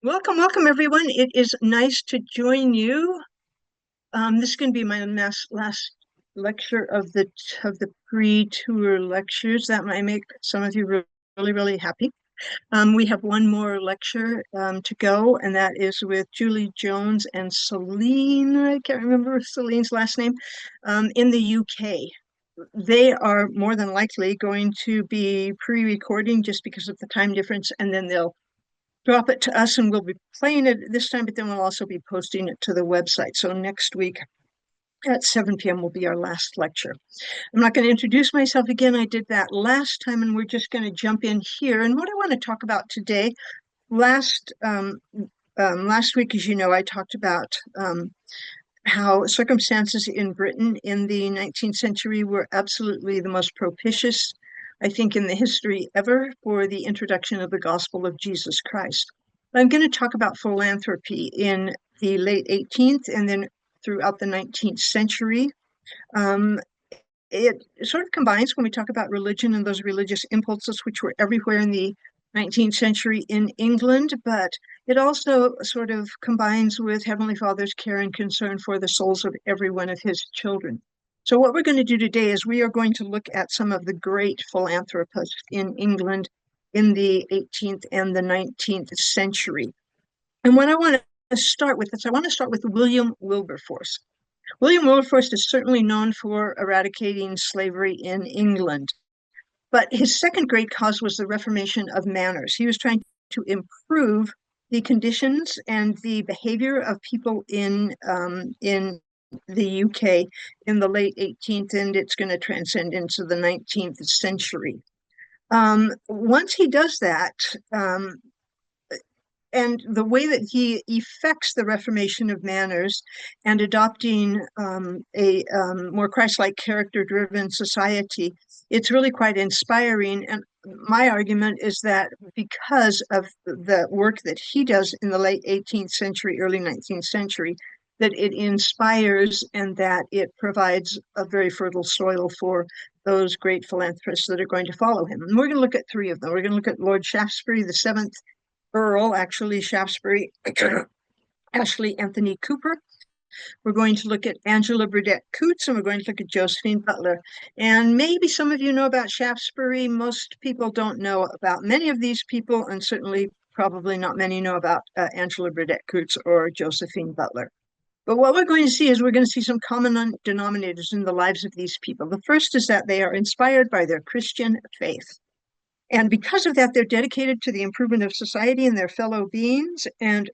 Welcome, welcome everyone. It is nice to join you. This is going to be my last lecture of the pre-tour lectures. That might make some of you really, really happy. We have one more lecture to go, and that is with Julie Jones and Celine. I can't remember Celine's last name, in the UK. They are more than likely going to be pre-recording just because of the time difference, and then they'll drop it to us and we'll be playing it this time, but then we'll also be posting it to the website. So next week at 7 p.m. will be our last lecture. I'm not going to introduce myself again. I did that last time, and we're just going to jump in here. And what I want to talk about today, last week, as you know, I talked about how circumstances in Britain in the 19th century were absolutely the most propitious, I think, in the history ever for the introduction of the gospel of Jesus Christ. I'm going to talk about philanthropy in the late 18th and then throughout the 19th century. It sort of combines when we talk about religion and those religious impulses which were everywhere in the 19th century in England, but it also sort of combines with Heavenly Father's care and concern for the souls of every one of his children. So what we're going to do today is we are going to look at some of the great philanthropists in England in the 18th and the 19th century. And what I want to start with is I want to start with William Wilberforce. William Wilberforce is certainly known for eradicating slavery in England. But his second great cause was the reformation of manners. He was trying to improve the conditions and the behavior of people in the UK in the late 18th, and it's going to transcend into the 19th century. Once he does that, and the way that he effects the reformation of manners and adopting a more Christ-like character-driven society, it's really quite inspiring. And my argument is that because of the work that he does in the late 18th century, early 19th century, that it inspires and that it provides a very fertile soil for those great philanthropists that are going to follow him. And we're going to look at three of them. We're going to look at Lord Shaftesbury, the seventh Earl, actually Shaftesbury, Ashley Anthony Cooper. We're going to look at Angela Burdett Coutts, and we're going to look at Josephine Butler. And maybe some of you know about Shaftesbury. Most people don't know about many of these people, and certainly probably not many know about Angela Burdett Coutts or Josephine Butler. But what we're going to see is we're going to see some common denominators in the lives of these people. The first is that they are inspired by their Christian faith. And because of that, they're dedicated to the improvement of society and their fellow beings. And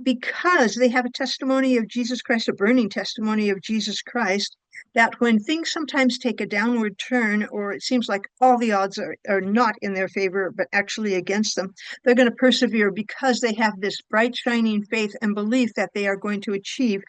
because they have a testimony of Jesus Christ, a burning testimony of Jesus Christ, that when things sometimes take a downward turn, or it seems like all the odds are not in their favor, but actually against them, they're going to persevere because they have this bright, shining faith and belief that they are going to achieve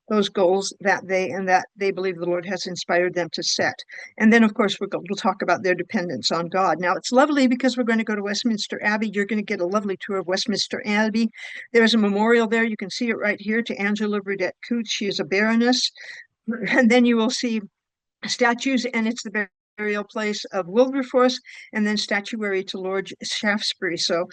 those goals that they believe the Lord has inspired them to set. And then, of course, we'll talk about their dependence on God. Now, it's lovely because we're going to go to Westminster Abbey. You're going to get a lovely tour of Westminster Abbey. There's a memorial there. You can see it right here to Angela Burdett Coutts. She is a baroness. And then you will see statues, and it's the burial place of Wilberforce, and then statuary to Lord Shaftesbury. So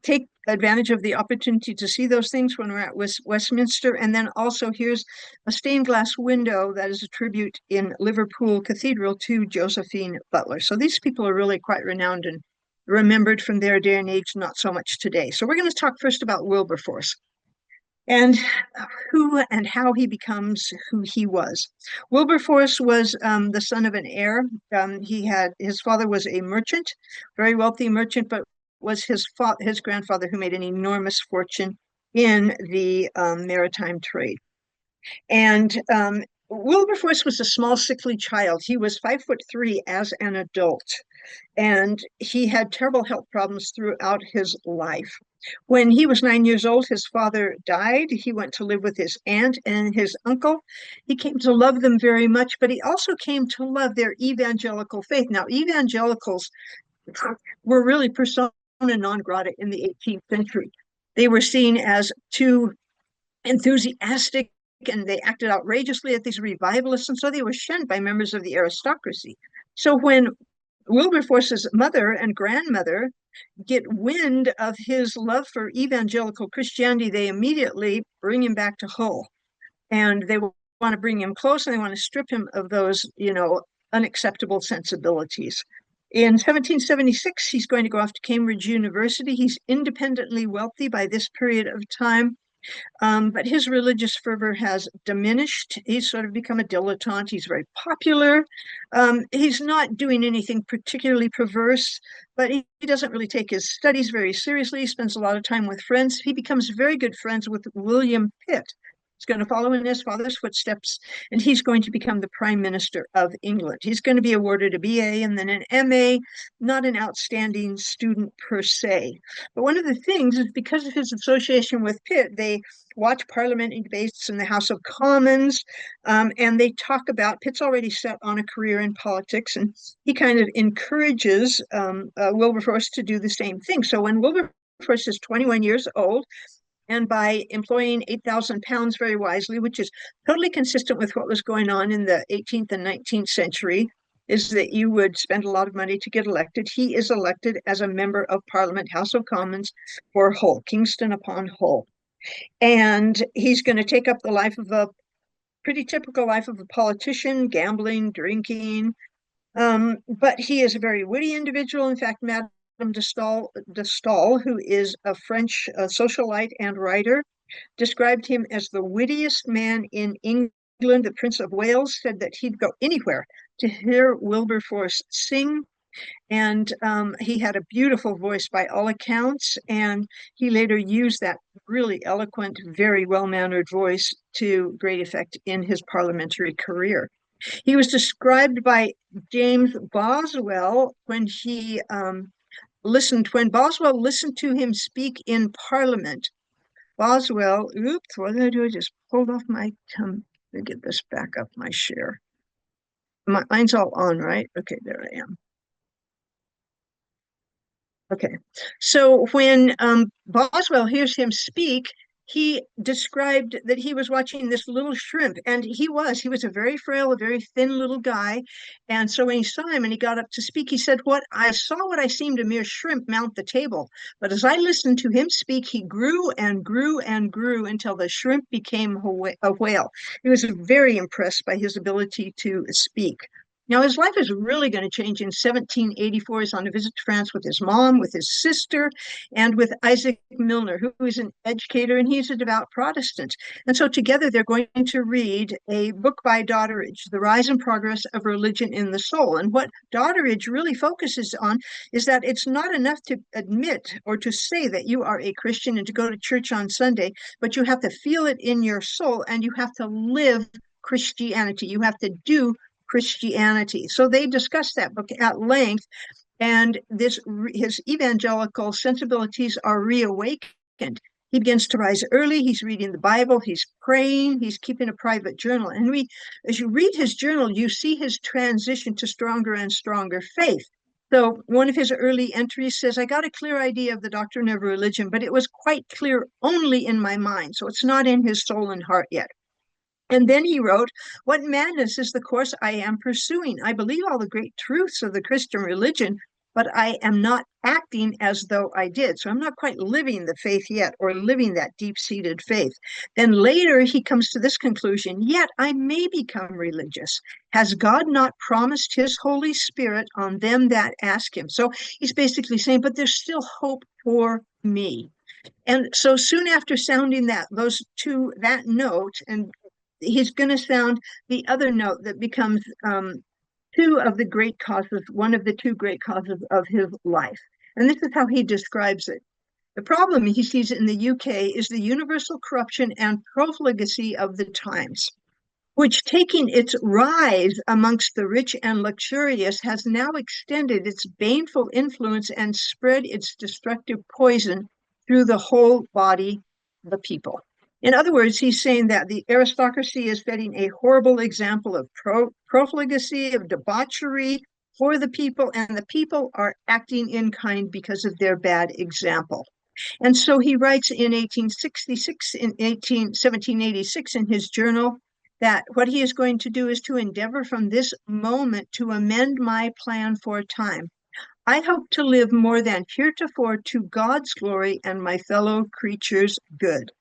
take advantage of the opportunity to see those things when we're at Westminster. And then also here's a stained glass window that is a tribute in Liverpool Cathedral to Josephine Butler. So these people are really quite renowned and remembered from their day and age, not so much today. So we're going to talk first about Wilberforce and who and how he becomes who he was. Wilberforce was the son of an heir. His father was a merchant, very wealthy merchant, but was his grandfather who made an enormous fortune in the maritime trade. And Wilberforce was a small, sickly child. He was 5'3" as an adult, and he had terrible health problems throughout his life. When he was 9 years old, his father died. He went to live with his aunt and his uncle. He came to love them very much, but he also came to love their evangelical faith. Now, evangelicals were really persona non grata in the 18th century. They were seen as too enthusiastic, and they acted outrageously at these revivalists, and so they were shunned by members of the aristocracy. So when Wilberforce's mother and grandmother get wind of his love for evangelical Christianity, they immediately bring him back to Hull. And they want to bring him close, and they want to strip him of those, unacceptable sensibilities. In 1776, he's going to go off to Cambridge University. He's independently wealthy by this period of time. But his religious fervor has diminished. He's sort of become a dilettante. He's very popular. He's not doing anything particularly perverse, but he doesn't really take his studies very seriously. He spends a lot of time with friends. He becomes very good friends with William Pitt. He's going to follow in his father's footsteps, and he's going to become the Prime Minister of England. He's going to be awarded a BA and then an MA, not an outstanding student per se. But one of the things is because of his association with Pitt, they watch parliamentary debates in the House of Commons, and they talk about, Pitt's already set on a career in politics, and he kind of encourages Wilberforce to do the same thing. So when Wilberforce is 21 years old, and by employing £8,000 very wisely, which is totally consistent with what was going on in the 18th and 19th century, is that you would spend a lot of money to get elected. He is elected as a member of Parliament, House of Commons for Hull, Kingston upon Hull. And he's going to take up the life of a pretty typical life of a politician, gambling, drinking. But he is a very witty individual. In fact, Madame de Staël, who is a French socialite and writer, described him as the wittiest man in England. The Prince of Wales said that he'd go anywhere to hear Wilberforce sing. And he had a beautiful voice by all accounts. And he later used that really eloquent, very well-mannered voice to great effect in his parliamentary career. He was described by James Boswell when Boswell listened to him speak in Parliament. Boswell, oops, what did I do? I just pulled off my let me get this back up, my share. Mine's all on, right? Okay, there I am. Okay, so when Boswell hears him speak, he described that he was watching this little shrimp, and he was a very frail, a very thin little guy. And so when he saw him and he got up to speak, he said, what I seemed a mere shrimp mount the table. But as I listened to him speak, he grew and grew and grew until the shrimp became a whale. He was very impressed by his ability to speak. Now, his life is really going to change in 1784. He's on a visit to France with his mom, with his sister, and with Isaac Milner, who is an educator, and he's a devout Protestant. And so together they're going to read a book by Doddridge, The Rise and Progress of Religion in the Soul. And what Doddridge really focuses on is that it's not enough to admit or to say that you are a Christian and to go to church on Sunday, but you have to feel it in your soul, and you have to live Christianity. You have to do Christianity. So they discuss that book at length, and his evangelical sensibilities are reawakened. He begins to rise early. He's reading the Bible. He's praying. He's keeping a private journal. And as you read his journal, you see his transition to stronger and stronger faith. So one of his early entries says, I got a clear idea of the doctrine of religion, but it was quite clear only in my mind. So it's not in his soul and heart yet. And then he wrote, what madness is the course I am pursuing? I believe all the great truths of the Christian religion, but I am not acting as though I did. So I'm not quite living the faith yet, or living that deep-seated faith. Then later he comes to this conclusion, yet I may become religious. Has God not promised his Holy Spirit on them that ask him? So he's basically saying, but there's still hope for me. And so soon after sounding that note, and he's going to sound the other note that becomes one of the two great causes of his life. And this is how he describes it. The problem he sees in the UK is the universal corruption and profligacy of the times, which, taking its rise amongst the rich and luxurious, has now extended its baneful influence and spread its destructive poison through the whole body of the people. In other words, he's saying that the aristocracy is setting a horrible example of profligacy, of debauchery for the people, and the people are acting in kind because of their bad example. And so he writes in 1786 in his journal that what he is going to do is to endeavor from this moment to amend my plan for time. I hope to live more than heretofore to God's glory and my fellow creatures' good.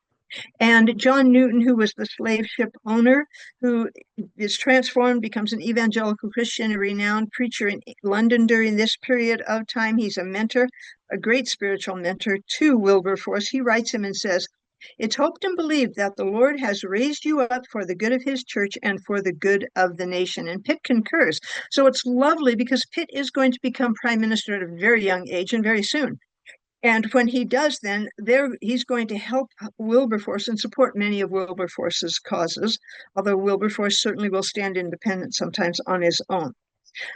And John Newton, who was the slave ship owner, who is transformed, becomes an evangelical Christian, a renowned preacher in London during this period of time. He's a mentor, a great spiritual mentor to Wilberforce. He writes him and says, "It's hoped and believed that the Lord has raised you up for the good of his church and for the good of the nation." And Pitt concurs. So it's lovely because Pitt is going to become prime minister at a very young age and very soon. And when he does, then he's going to help Wilberforce and support many of Wilberforce's causes, although Wilberforce certainly will stand independent sometimes on his own.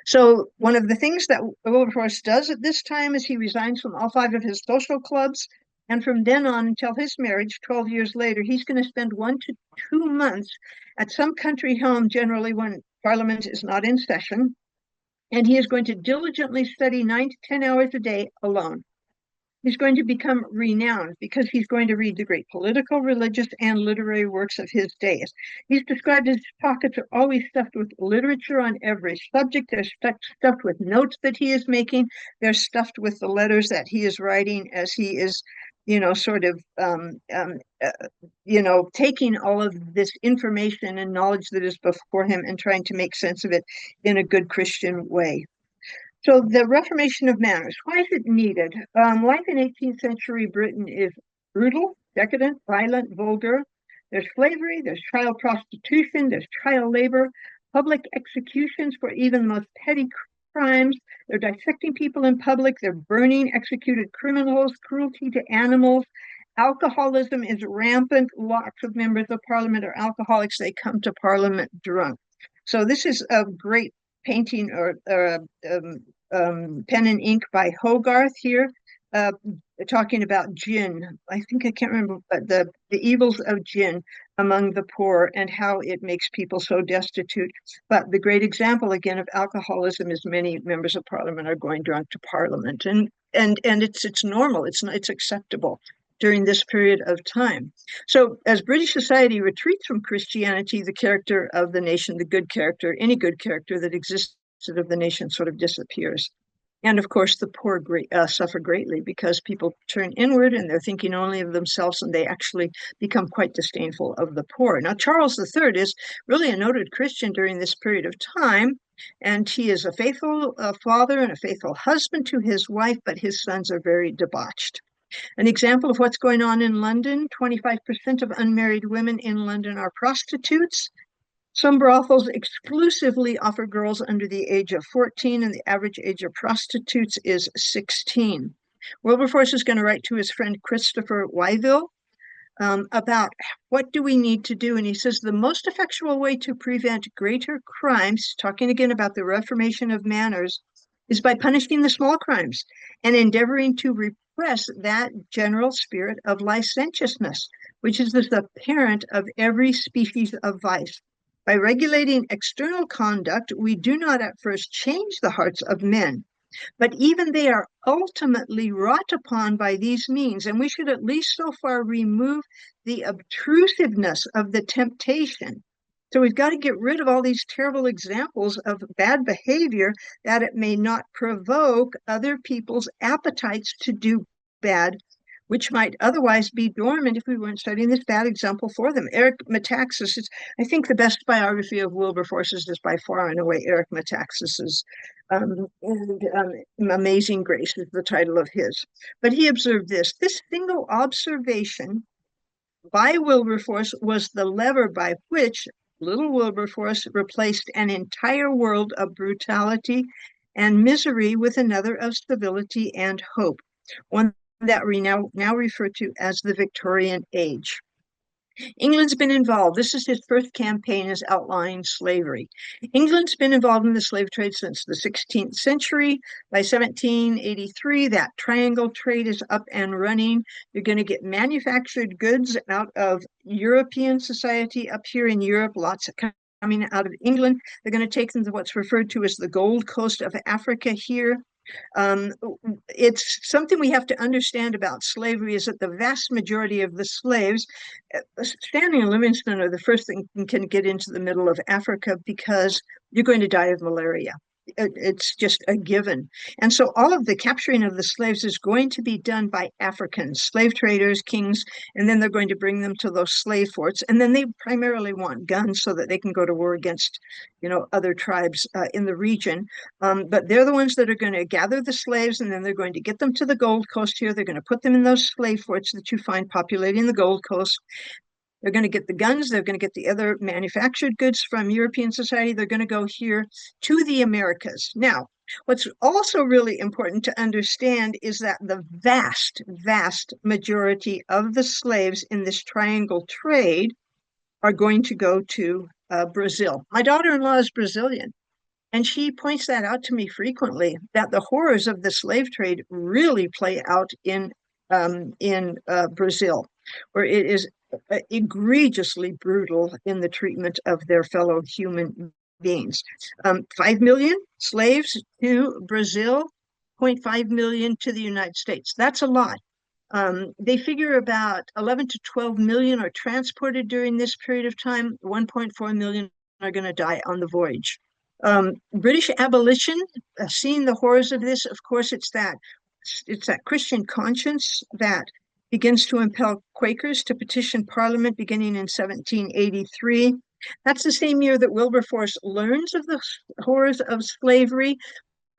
So one of the things that Wilberforce does at this time is he resigns from all 5 of his social clubs. And from then on until his marriage, 12 years later, he's going to spend 1 to 2 months at some country home, generally when Parliament is not in session. And he is going to diligently study 9 to 10 hours a day alone. He's going to become renowned because he's going to read the great political, religious, and literary works of his days. He's described his pockets are always stuffed with literature on every subject. They're stuffed with notes that he is making. They're stuffed with the letters that he is writing as he is, sort of, taking all of this information and knowledge that is before him and trying to make sense of it in a good Christian way. So the reformation of manners, why is it needed? Life in 18th century Britain is brutal, decadent, violent, vulgar. There's slavery, there's child prostitution, there's child labor, public executions for even the most petty crimes. They're dissecting people in public. They're burning executed criminals, cruelty to animals. Alcoholism is rampant. Lots of members of parliament are alcoholics. They come to parliament drunk. So this is a great painting or pen and ink by Hogarth here, talking about gin. I think I can't remember, but the evils of gin among the poor and how it makes people so destitute. But the great example again of alcoholism is many members of parliament are going drunk to parliament, and it's normal. It's acceptable during this period of time. So as British society retreats from Christianity, the character of the nation, the good character, any good character that existed of the nation sort of disappears. And of course, the poor suffer greatly because people turn inward and they're thinking only of themselves, and they actually become quite disdainful of the poor. Now, Charles III is really a noted Christian during this period of time, and he is a faithful father and a faithful husband to his wife, but his sons are very debauched. An example of what's going on in London, 25% of unmarried women in London are prostitutes. Some brothels exclusively offer girls under the age of 14, and the average age of prostitutes is 16. Wilberforce is going to write to his friend Christopher Wyville about what do we need to do. And he says the most effectual way to prevent greater crimes, talking again about the reformation of manners, is by punishing the small crimes and endeavoring to repress that general spirit of licentiousness, which is the parent of every species of vice. By regulating external conduct, we do not at first change the hearts of men, but even they are ultimately wrought upon by these means, and we should at least so far remove the obtrusiveness of the temptation. So we've got to get rid of all these terrible examples of bad behavior that it may not provoke other people's appetites to do bad, which might otherwise be dormant if we weren't studying this bad example for them. Eric Metaxas is, I think, the best biography of Wilberforce's is by far and away Eric Metaxas's. Amazing Grace is the title of his. But he observed this single observation by Wilberforce was the lever by which little Wilberforce replaced an entire world of brutality and misery with another of civility and hope, one that we now refer to as the Victorian Age. England's been involved. This is his first campaign as outlying slavery. England's been involved in the slave trade since the 16th century. By 1783, that triangle trade is up and running. You're going to get manufactured goods out of European society up here in Europe, lots of coming out of England. They're going to take them to what's referred to as the Gold Coast of Africa here. It's something we have to understand about slavery is that the vast majority of the slaves, Stanley and Livingston are the first thing can get into the middle of Africa because you're going to die of malaria. it's just a given. And so all of the capturing of the slaves is going to be done by Africans, slave traders, kings, and then they're going to bring them to those slave forts. And then they primarily want guns so that they can go to war against, other tribes in the region. But they're the ones that are going to gather the slaves, and then they're going to get them to the Gold Coast here. They're going to put them in those slave forts that you find populating the Gold Coast. They're going to get the guns. They're going to get the other manufactured goods from European society. They're going to go here to the Americas. Now, what's also really important to understand is that the vast, vast majority of the slaves in this triangle trade are going to go to Brazil. My daughter-in-law is Brazilian, and she points that out to me frequently, that the horrors of the slave trade really play out in Brazil, where it is egregiously brutal in the treatment of their fellow human beings. 5 million slaves to Brazil, 0.5 million to the United States. That's a lot. They figure about 11 to 12 million are transported during this period of time. 1.4 million are going to die on the voyage. British abolition, seeing the horrors of this, of course, it's that Christian conscience that begins to impel Quakers to petition Parliament beginning in 1783. That's the same year that Wilberforce learns of the horrors of slavery,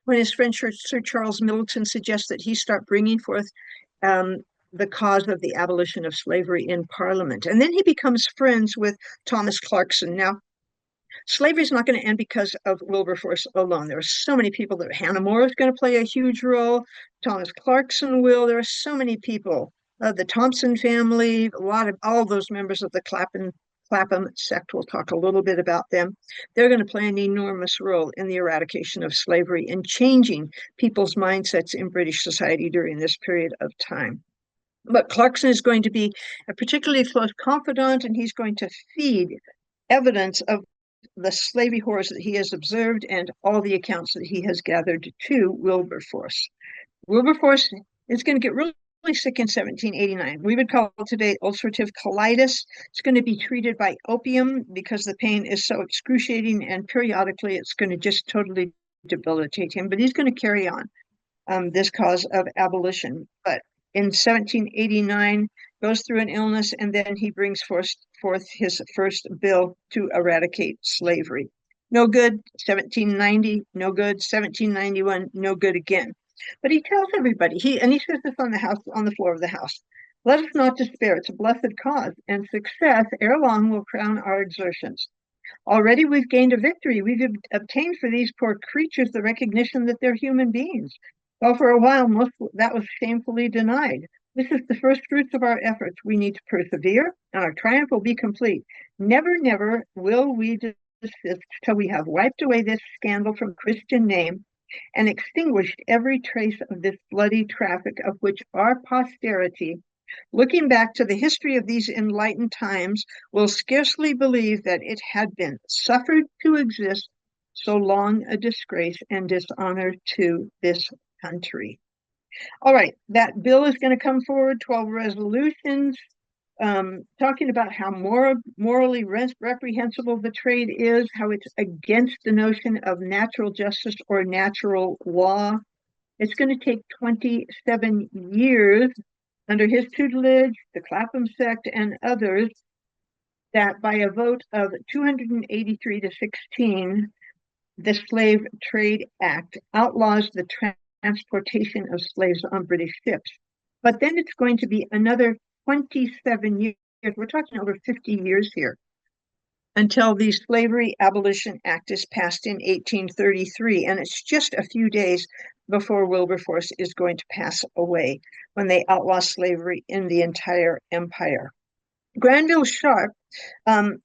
when his friend Sir Charles Middleton suggests that he start bringing forth the cause of the abolition of slavery in Parliament. And then he becomes friends with Thomas Clarkson. Now, slavery is not going to end because of Wilberforce alone. There are so many people. That Hannah More is going to play a huge role. Thomas Clarkson will. There are so many people. The Thompson family, a lot of all those members of the Clapham sect, we'll talk a little bit about them. They're going to play an enormous role in the eradication of slavery and changing people's mindsets in British society during this period of time. But Clarkson is going to be a particularly close confidant, and he's going to feed evidence of the slavery horrors that he has observed and all the accounts that he has gathered to Wilberforce. Wilberforce is going to get really sick in 1789. We would call it today ulcerative colitis. It's going to be treated by opium because the pain is so excruciating, and periodically it's going to just totally debilitate him. But he's going to carry on this cause of abolition. But in 1789, goes through an illness, and then he brings forth his first bill to eradicate slavery. No good. 1790, no good. 1791, no good again. But he tells everybody, he says this on the floor of the House: "Let us not despair. It's a blessed cause, and success ere long will crown our exertions. Already we've gained a victory. We've obtained for these poor creatures the recognition that they're human beings. Well, for a while, that was shamefully denied. This is the first fruits of our efforts. We need to persevere, and our triumph will be complete. Never, never will we desist till we have wiped away this scandal from Christian name and extinguished every trace of this bloody traffic, of which our posterity, looking back to the history of these enlightened times, will scarcely believe that it had been suffered to exist so long a disgrace and dishonor to this country." All right, that bill is going to come forward, 12 resolutions, talking about how morally reprehensible the trade is, how it's against the notion of natural justice or natural law. It's going to take 27 years under his tutelage, the Clapham sect, and others, that by a vote of 283 to 16, the Slave Trade Act outlaws the transportation of slaves on British ships. But then it's going to be another 27 years. We're talking over 50 years here, until the Slavery Abolition Act is passed in 1833. And it's just a few days before Wilberforce is going to pass away, when they outlaw slavery in the entire empire. Granville Sharp, in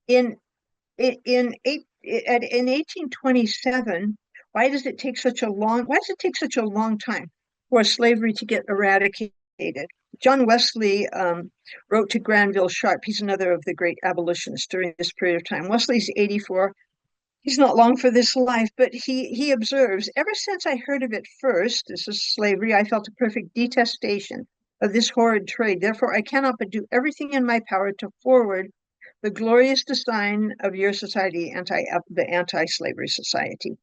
1827, why does it take such a long time for slavery to get eradicated? John Wesley wrote to Granville Sharp. He's another of the great abolitionists during this period of time. Wesley's 84. He's not long for this life, but he observes, "Ever since I heard of it first," this is slavery, "I felt a perfect detestation of this horrid trade. Therefore, I cannot but do everything in my power to forward the glorious design of your society, the anti-slavery society.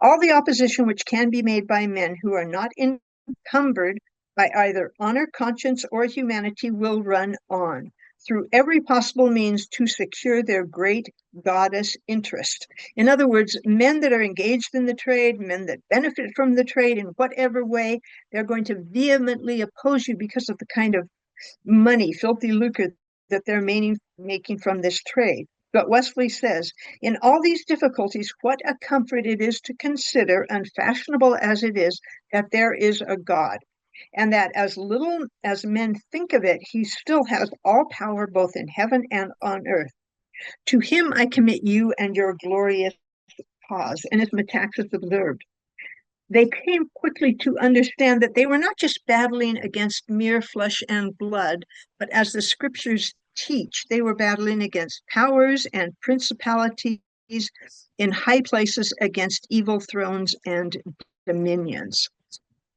All the opposition which can be made by men who are not encumbered by either honor, conscience, or humanity will run on through every possible means to secure their great goddess interest. In other words, men that are engaged in the trade, men that benefit from the trade in whatever way, they're going to vehemently oppose you because of the kind of money, filthy lucre that they're making from this trade. But Wesley says, in all these difficulties, what a comfort it is to consider, unfashionable as it is, that there is a God, and that as little as men think of it, he still has all power both in heaven and on earth. To him I commit you and your glorious cause. And as Metaxas observed, they came quickly to understand that they were not just battling against mere flesh and blood, but as the scriptures teach, they were battling against powers and principalities in high places, against evil thrones and dominions.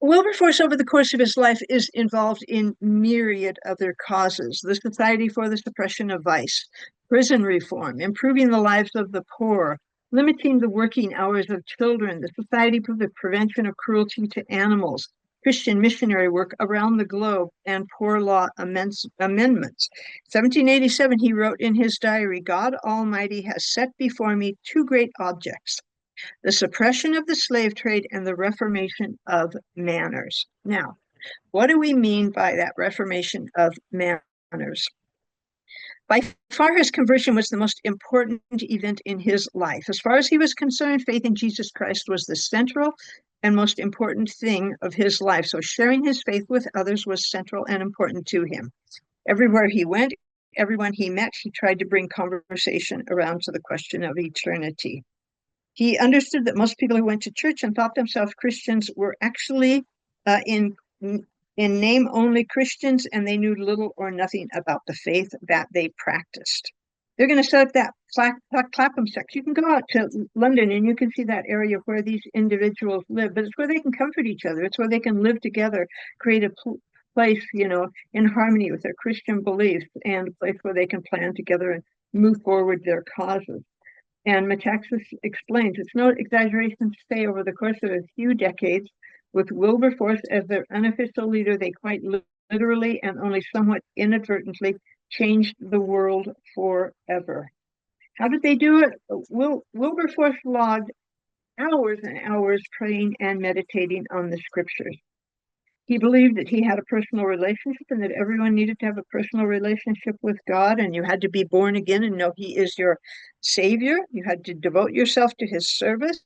Wilberforce, over the course of his life, is involved in myriad other causes: the Society for the Suppression of Vice, prison reform, improving the lives of the poor, limiting the working hours of children, the Society for the Prevention of Cruelty to Animals, Christian missionary work around the globe, and poor law amendments. 1787, he wrote in his diary, God Almighty has set before me two great objects: the suppression of the slave trade and the reformation of manners. Now, what do we mean by that reformation of manners? By far, his conversion was the most important event in his life. As far as he was concerned, faith in Jesus Christ was the central and most important thing of his life. So sharing his faith with others was central and important to him. Everywhere he went, everyone he met, he tried to bring conversation around to the question of eternity. He understood that most people who went to church and thought themselves Christians were actually in name only Christians, and they knew little or nothing about the faith that they practiced. They're going to set up that Clapham sect. You can go out to London and you can see that area where these individuals live, but it's where they can comfort each other. It's where they can live together, create a place, in harmony with their Christian beliefs, and a place where they can plan together and move forward their causes. And Metaxas explains, it's no exaggeration to say over the course of a few decades, with Wilberforce as their unofficial leader, they quite literally and only somewhat inadvertently changed the world forever. How did they do it? Wilberforce logged hours and hours praying and meditating on the scriptures. He believed that he had a personal relationship and that everyone needed to have a personal relationship with God, and you had to be born again and know he is your savior. You had to devote yourself to his service.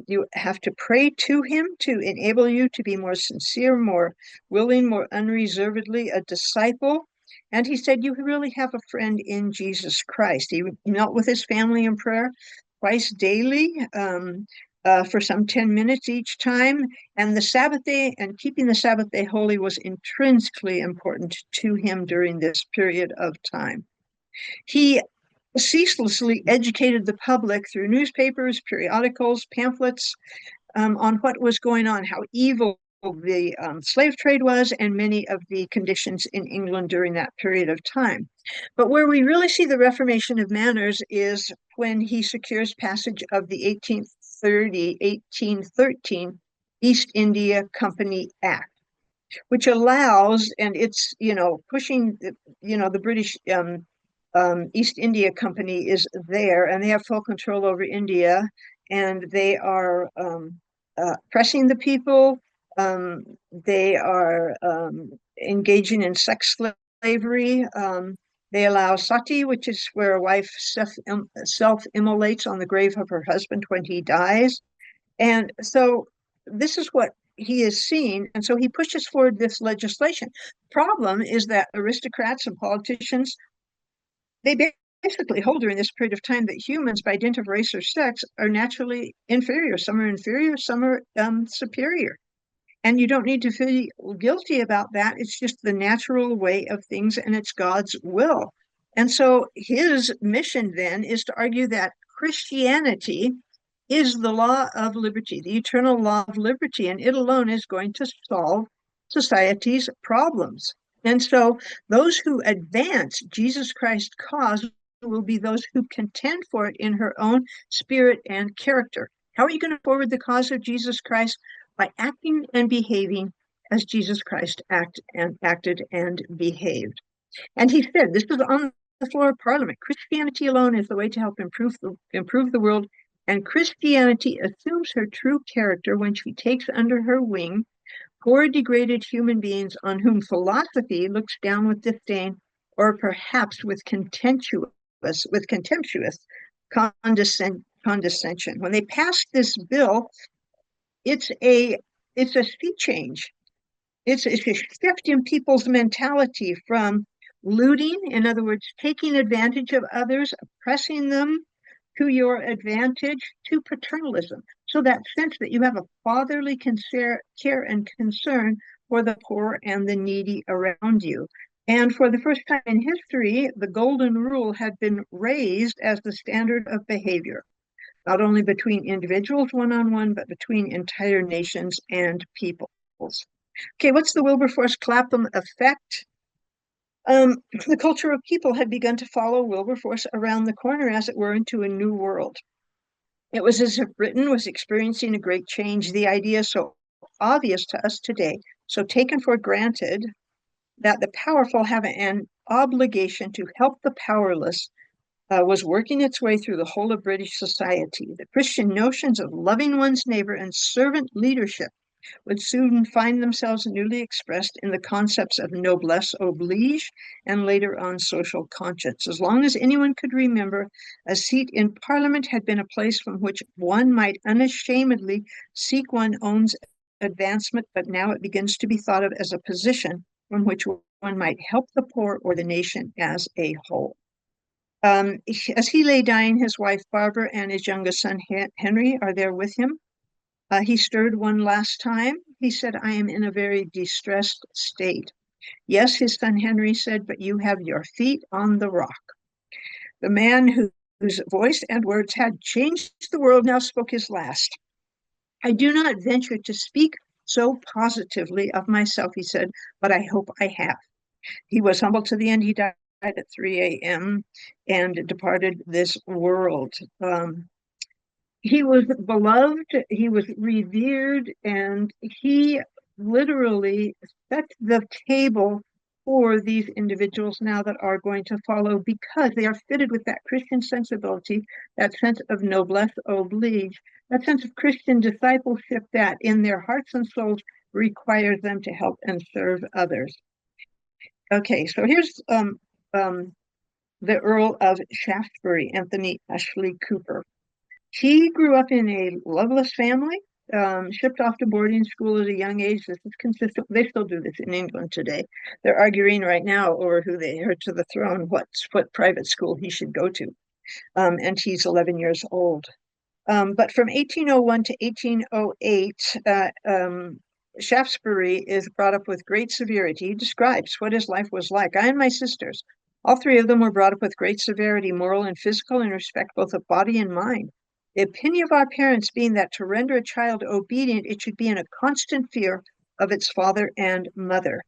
You have to pray to him to enable you to be more sincere, more willing, more unreservedly a disciple. And he said, you really have a friend in Jesus Christ. He knelt with his family in prayer twice daily, for some 10 minutes each time. And the Sabbath day and keeping the Sabbath day holy was intrinsically important to him during this period of time. He ceaselessly educated the public through newspapers, periodicals, pamphlets, on what was going on, how evil the slave trade was, and many of the conditions in England during that period of time. But where we really see the reformation of manners is when he secures passage of the 1813 East India Company Act, which allows, and it's, pushing, the British East India Company is there, and they have full control over India, and they are pressing the people. They are engaging in sex slavery. They allow sati, which is where a wife self-immolates on the grave of her husband when he dies. And so this is what he is seeing, and so he pushes forward this legislation. Problem is that aristocrats and politicians, they basically hold during this period of time that humans, by dint of race or sex, are naturally inferior. Some are inferior, some are superior. And you don't need to feel guilty about that. It's just the natural way of things, and it's God's will. And so his mission then is to argue that Christianity is the law of liberty, the eternal law of liberty, and it alone is going to solve society's problems. And so those who advance Jesus Christ's cause will be those who contend for it in her own spirit and character. How are you going to forward the cause of Jesus Christ? By acting and behaving as Jesus Christ acted and behaved. And he said, this was on the floor of Parliament, Christianity alone is the way to help improve the world. And Christianity assumes her true character when she takes under her wing poor, degraded human beings on whom philosophy looks down with disdain, or perhaps with contemptuous condescension. When they passed this bill, it's a sea change. It's a shift in people's mentality from looting, in other words, taking advantage of others, oppressing them to your advantage, to paternalism. So that sense that you have a fatherly care and concern for the poor and the needy around you. And for the first time in history, the golden rule had been raised as the standard of behavior, not only between individuals one-on-one, but between entire nations and peoples. Okay, what's the Wilberforce-Clapham effect? The culture of people had begun to follow Wilberforce around the corner, as it were, into a new world. It was as if Britain was experiencing a great change. The idea so obvious to us today, so taken for granted, that the powerful have an obligation to help the powerless, was working its way through the whole of British society. The Christian notions of loving one's neighbor and servant leadership would soon find themselves newly expressed in the concepts of noblesse oblige and later on social conscience. As long as anyone could remember, a seat in Parliament had been a place from which one might unashamedly seek one's own advancement, but now it begins to be thought of as a position from which one might help the poor or the nation as a whole. As he lay dying, his wife Barbara and his youngest son Henry are there with him. He stirred one last time. He said, I am in a very distressed state. Yes, his son Henry said, but you have your feet on the rock. The man whose voice and words had changed the world now spoke his last. I do not venture to speak so positively of myself, he said, but I hope I have. He was humble to the end. He died at 3 a.m. and departed this world. He was beloved, he was revered, and he literally set the table for these individuals now that are going to follow, because they are fitted with that Christian sensibility, that sense of noblesse oblige, that sense of Christian discipleship that in their hearts and souls requires them to help and serve others. Okay, so here's the Earl of Shaftesbury, Anthony Ashley Cooper. He grew up in a loveless family, shipped off to boarding school at a young age. This is consistent. They still do this in England today. They're arguing right now over who they heir to the throne, what private school he should go to. And he's 11 years old. But from 1801 to 1808, Shaftesbury is brought up with great severity. He describes what his life was like. I and my sisters, all three of them were brought up with great severity, moral and physical, in respect both of body and mind. The opinion of our parents being that to render a child obedient, it should be in a constant fear of its father and mother.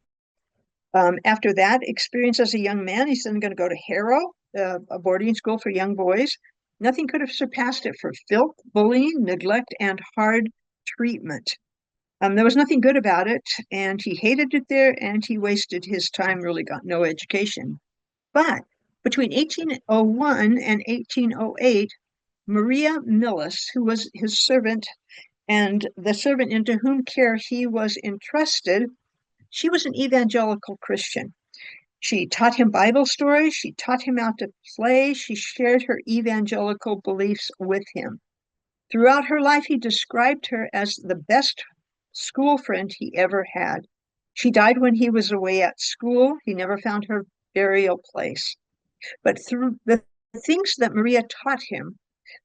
After that experience as a young man, he's then going to go to Harrow, a boarding school for young boys. Nothing could have surpassed it for filth, bullying, neglect, and hard treatment. There was nothing good about it, and he hated it there, and he wasted his time, really got no education. But between 1801 and 1808, Maria Millis, who was his servant and the servant into whom care he was entrusted, she was an evangelical Christian. She taught him Bible stories. She taught him how to play. She shared her evangelical beliefs with him. Throughout her life, he described her as the best school friend he ever had. She died when he was away at school. He never found her burial place. But through the things that Maria taught him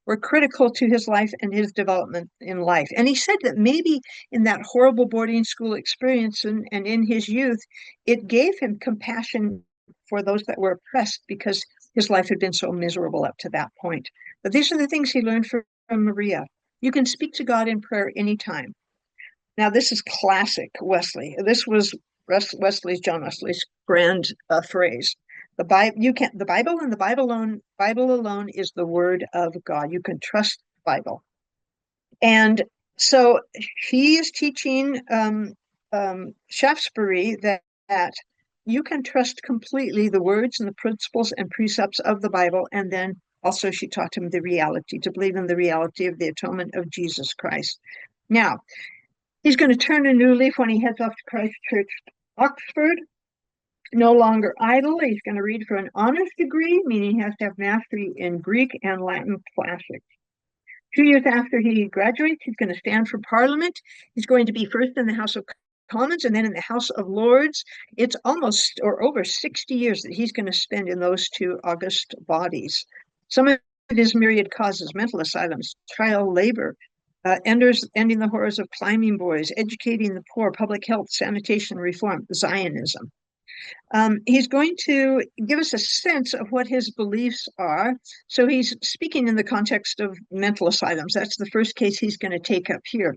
were critical to his life and his development in life. And he said that maybe in that horrible boarding school experience and in his youth, it gave him compassion for those that were oppressed, because his life had been so miserable up to that point. But these are the things he learned from Maria. You can speak to God in prayer anytime. Now, this is classic Wesley. This was John Wesley's grand phrase. The Bible and the Bible alone is the word of God. You can trust the Bible. And so he is teaching Shaftesbury that you can trust completely the words and the principles and precepts of the Bible. And then also she taught him the reality, to believe in the reality of the atonement of Jesus Christ. Now, he's going to turn a new leaf when he heads off to Christ Church, Oxford. No longer idle. He's going to read for an honors degree, meaning he has to have mastery in Greek and Latin classics. 2 years after he graduates, he's going to stand for Parliament. He's going to be first in the House of Commons and then in the House of Lords. It's almost or over 60 years that he's going to spend in those two august bodies. Some of his myriad causes: mental asylums, child labor, ending the horrors of climbing boys, educating the poor, public health, sanitation reform, Zionism. He's going to give us a sense of what his beliefs are. So he's speaking in the context of mental asylums. That's the first case he's going to take up here.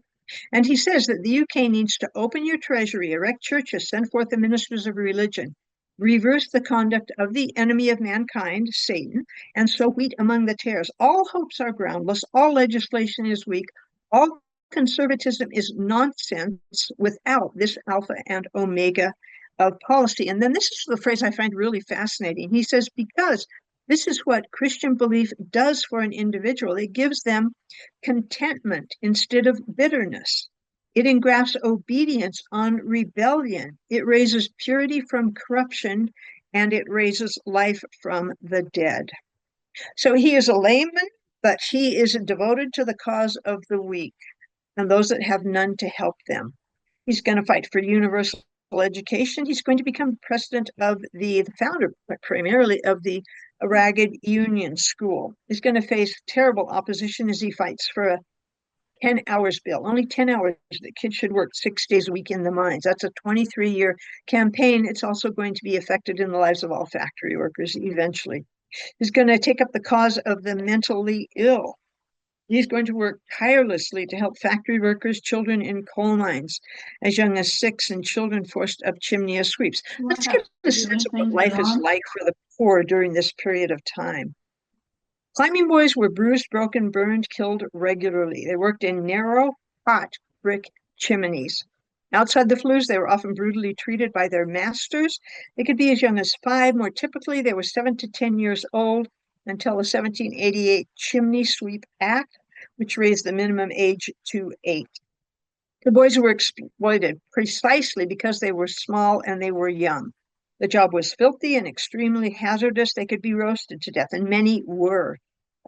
And he says that the UK needs to open your treasury, erect churches, send forth the ministers of religion, reverse the conduct of the enemy of mankind, Satan, and sow wheat among the tares. All hopes are groundless. All legislation is weak. All conservatism is nonsense without this alpha and omega of policy. And then this is the phrase I find really fascinating. He says, because this is what Christian belief does for an individual. It gives them contentment instead of bitterness. It engrafts obedience on rebellion. It raises purity from corruption, and it raises life from the dead. So he is a layman, but he is devoted to the cause of the weak and those that have none to help them. He's going to fight for universal education. He's going to become president of the founder, primarily, of the Ragged Union School. He's going to face terrible opposition as he fights for a 10 hours bill, only 10 hours. The kids should work 6 days a week in the mines. That's a 23-year campaign. It's also going to be affected in the lives of all factory workers eventually. He's going to take up the cause of the mentally ill. He's going to work tirelessly to help factory workers, children in coal mines as young as 6, and children forced up chimney as sweeps. Let's give a sense of what life is like for the poor during this period of time. Climbing boys were bruised, broken, burned, killed regularly. They worked in narrow, hot brick chimneys. Outside the flues, they were often brutally treated by their masters. They could be as young as 5. More typically, they were 7 to 10 years old until the 1788 Chimney Sweep Act, which raised the minimum age to 8. The boys were exploited precisely because they were small and they were young. The job was filthy and extremely hazardous. They could be roasted to death, and many were.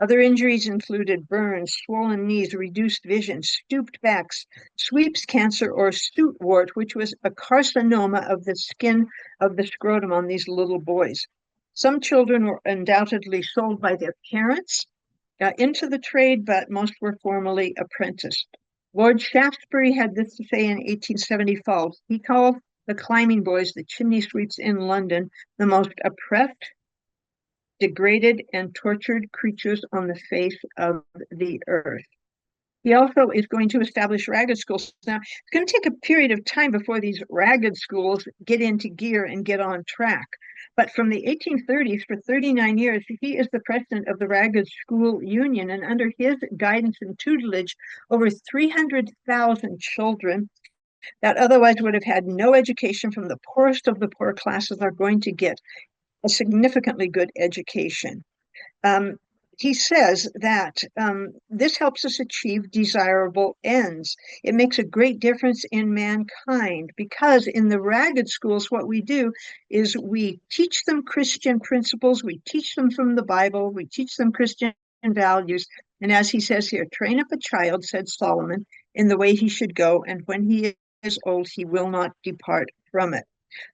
Other injuries included burns, swollen knees, reduced vision, stooped backs, sweeps cancer, or soot wart, which was a carcinoma of the skin of the scrotum on these little boys. Some children were undoubtedly sold by their parents into the trade, but most were formally apprenticed. Lord Shaftesbury had this to say in 1875. He called the climbing boys, the chimney sweeps in London, the most oppressed, degraded, and tortured creatures on the face of the earth. He also is going to establish ragged schools. Now, it's going to take a period of time before these ragged schools get into gear and get on track. But from the 1830s, for 39 years, he is the president of the Ragged School Union, and under his guidance and tutelage, over 300,000 children that otherwise would have had no education from the poorest of the poor classes are going to get a significantly good education. He says that this helps us achieve desirable ends. It makes a great difference in mankind, because in the ragged schools, what we do is we teach them Christian principles, we teach them from the Bible, we teach them Christian values. And as he says here, train up a child, said Solomon, in the way he should go, and when he is old, he will not depart from it.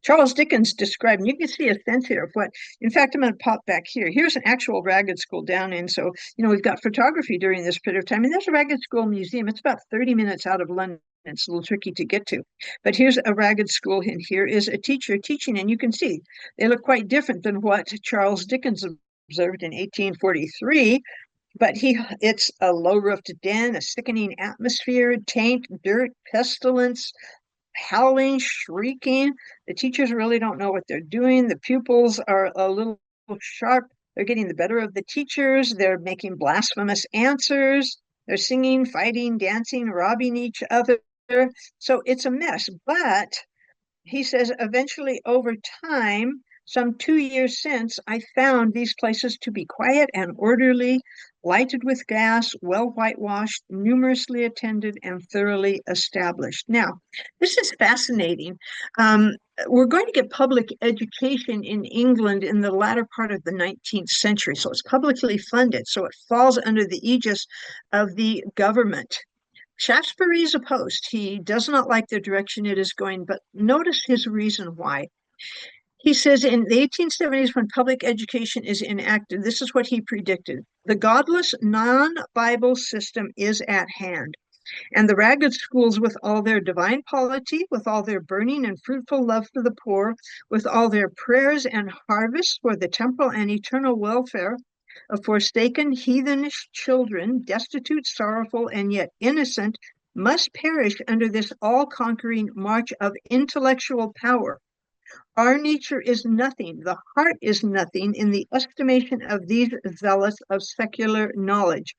Charles Dickens described, and you can see a sense here of what, in fact, I'm going to pop back here. Here's an actual ragged school down in, so, we've got photography during this period of time, and there's a ragged school museum. It's about 30 minutes out of London. It's a little tricky to get to, but here's a ragged school, and here is a teacher teaching, and you can see they look quite different than what Charles Dickens observed in 1843. But it's a low-roofed den, a sickening atmosphere, taint, dirt, pestilence, howling, shrieking. The teachers really don't know what they're doing. The pupils are a little sharp. They're getting the better of the teachers. They're making blasphemous answers. They're singing, fighting, dancing, robbing each other. So it's a mess. But he says, eventually, over time, some 2 years since, I found these places to be quiet and orderly, lighted with gas, well whitewashed, numerously attended, and thoroughly established. Now, this is fascinating. We're going to get public education in England in the latter part of the 19th century. So it's publicly funded. So it falls under the aegis of the government. Shaftesbury is opposed. He does not like the direction it is going, but notice his reason why. He says in the 1870s, when public education is enacted, this is what he predicted. The godless non-Bible system is at hand, and the ragged schools, with all their divine polity, with all their burning and fruitful love for the poor, with all their prayers and harvests for the temporal and eternal welfare of forsaken heathenish children, destitute, sorrowful, and yet innocent, must perish under this all-conquering march of intellectual power. Our nature is nothing, the heart is nothing in the estimation of these zealots of secular knowledge.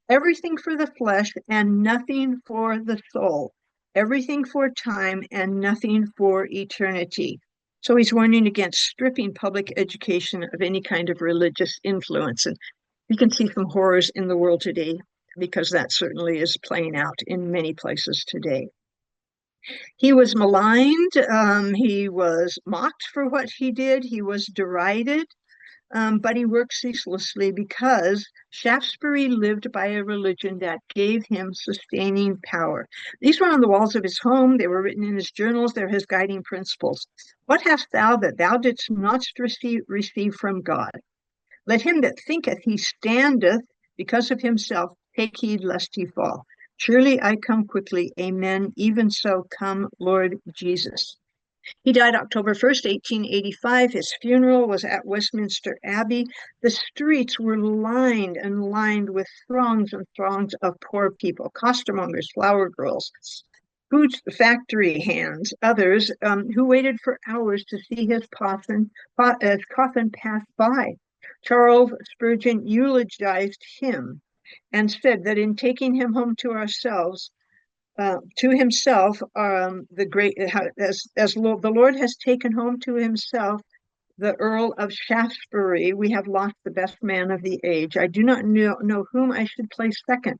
Everything for the flesh and nothing for the soul. Everything for time and nothing for eternity. So he's warning against stripping public education of any kind of religious influence. And we can see some horrors in the world today because that certainly is playing out in many places today. He was maligned. He was mocked for what he did. He was derided. But he worked ceaselessly because Shaftesbury lived by a religion that gave him sustaining power. These were on the walls of his home. They were written in his journals. They're his guiding principles. What hast thou that thou didst not receive from God? Let him that thinketh he standeth because of himself take heed lest he fall. Surely I come quickly. Amen. Even so come, Lord Jesus. He died October 1st, 1885. His funeral was at Westminster Abbey. The streets were lined and lined with throngs and throngs of poor people, costermongers, flower girls, food factory hands, others who waited for hours to see his coffin pass by. Charles Spurgeon eulogized him and said that in taking him home to ourselves, to himself, the great, as the Lord has taken home to himself the Earl of Shaftesbury, we have lost the best man of the age. I do not know whom I should place second,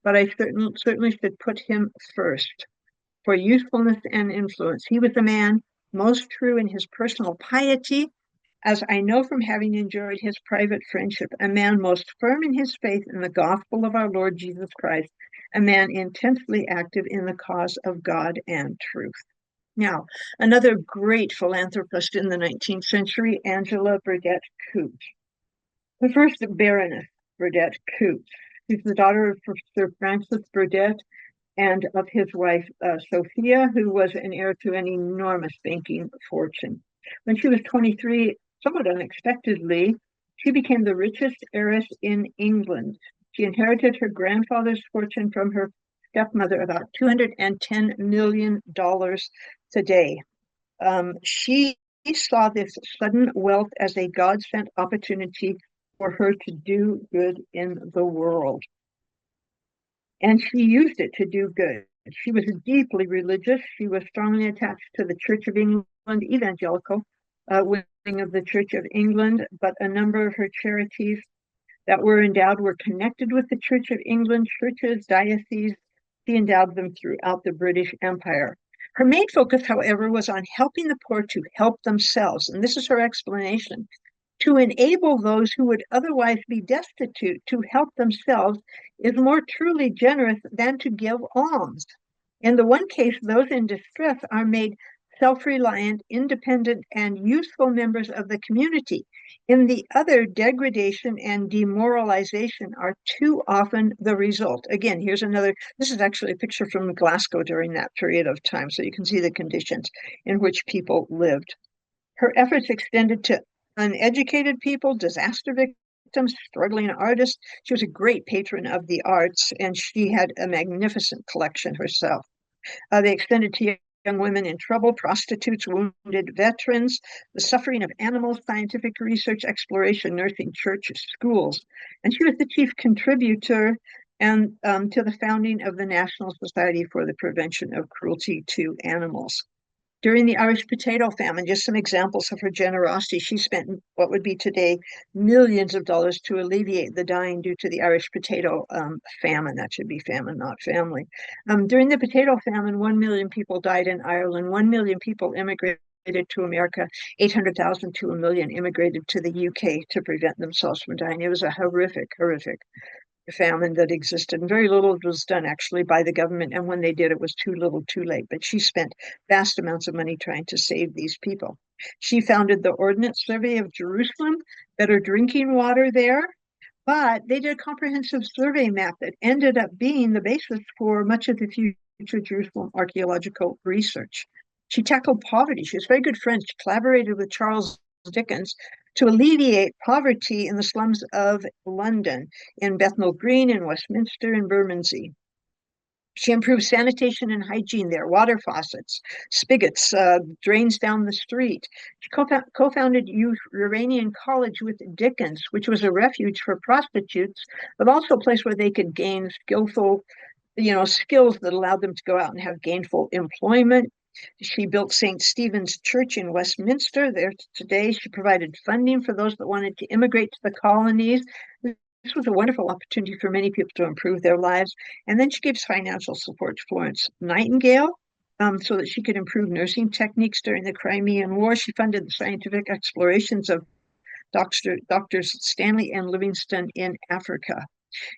but I certainly should put him first for usefulness and influence. He was a man most true in his personal piety, as I know from having enjoyed his private friendship, a man most firm in his faith in the gospel of our Lord Jesus Christ, a man intensely active in the cause of God and truth. Now, another great philanthropist in the 19th century, Angela Burdett Coutts. The first Baroness Burdett Coutts. She's the daughter of Sir Francis Burdett and of his wife, Sophia, who was an heir to an enormous banking fortune. When she was 23, somewhat unexpectedly, she became the richest heiress in England. She inherited her grandfather's fortune from her stepmother, about $210 million today. She saw this sudden wealth as a God-sent opportunity for her to do good in the world. And she used it to do good. She was deeply religious. She was strongly attached to the Church of England, evangelical wing of the Church of England, but a number of her charities that were endowed were connected with the Church of England, churches, dioceses. She endowed them throughout the British Empire. Her main focus, however, was on helping the poor to help themselves. And this is her explanation. To enable those who would otherwise be destitute to help themselves is more truly generous than to give alms. In the one case, those in distress are made self-reliant, independent, and useful members of the community. In the other, degradation and demoralization are too often the result. Again, here's another, this is actually a picture from Glasgow during that period of time, so you can see the conditions in which people lived. Her efforts extended to uneducated people, disaster victims, struggling artists. She was a great patron of the arts, and she had a magnificent collection herself. They extended to young women in trouble, prostitutes, wounded veterans, the suffering of animals, scientific research, exploration, nursing, churches, schools. And she was the chief contributor and to the founding of the National Society for the Prevention of Cruelty to Animals. During the Irish potato famine, just some examples of her generosity. She spent what would be today millions of dollars to alleviate the dying due to the Irish potato famine. That should be famine, not family. During the potato famine, 1 million people died in Ireland. 1 million people immigrated to America. 800,000 to a million immigrated to the UK to prevent themselves from dying. It was a horrific famine that existed, and very little was done actually by the government, and when they did, it was too little too late. But she spent vast amounts of money trying to save these people. She founded the Ordnance Survey of Jerusalem, better drinking water there, but they did a comprehensive survey map that ended up being the basis for much of the future Jerusalem archaeological research. She tackled poverty. She was very good friends. She collaborated with Charles Dickens to alleviate poverty in the slums of London, in Bethnal Green, in Westminster, and Bermondsey. She improved sanitation and hygiene there, water faucets, spigots, drains down the street. She co-founded Uranian College with Dickens, which was a refuge for prostitutes, but also a place where they could gain skills that allowed them to go out and have gainful employment. She built St. Stephen's Church in Westminster. There today, she provided funding for those that wanted to immigrate to the colonies. This was a wonderful opportunity for many people to improve their lives. And then she gives financial support to Florence Nightingale so that she could improve nursing techniques during the Crimean War. She funded the scientific explorations of Doctors Stanley and Livingstone in Africa.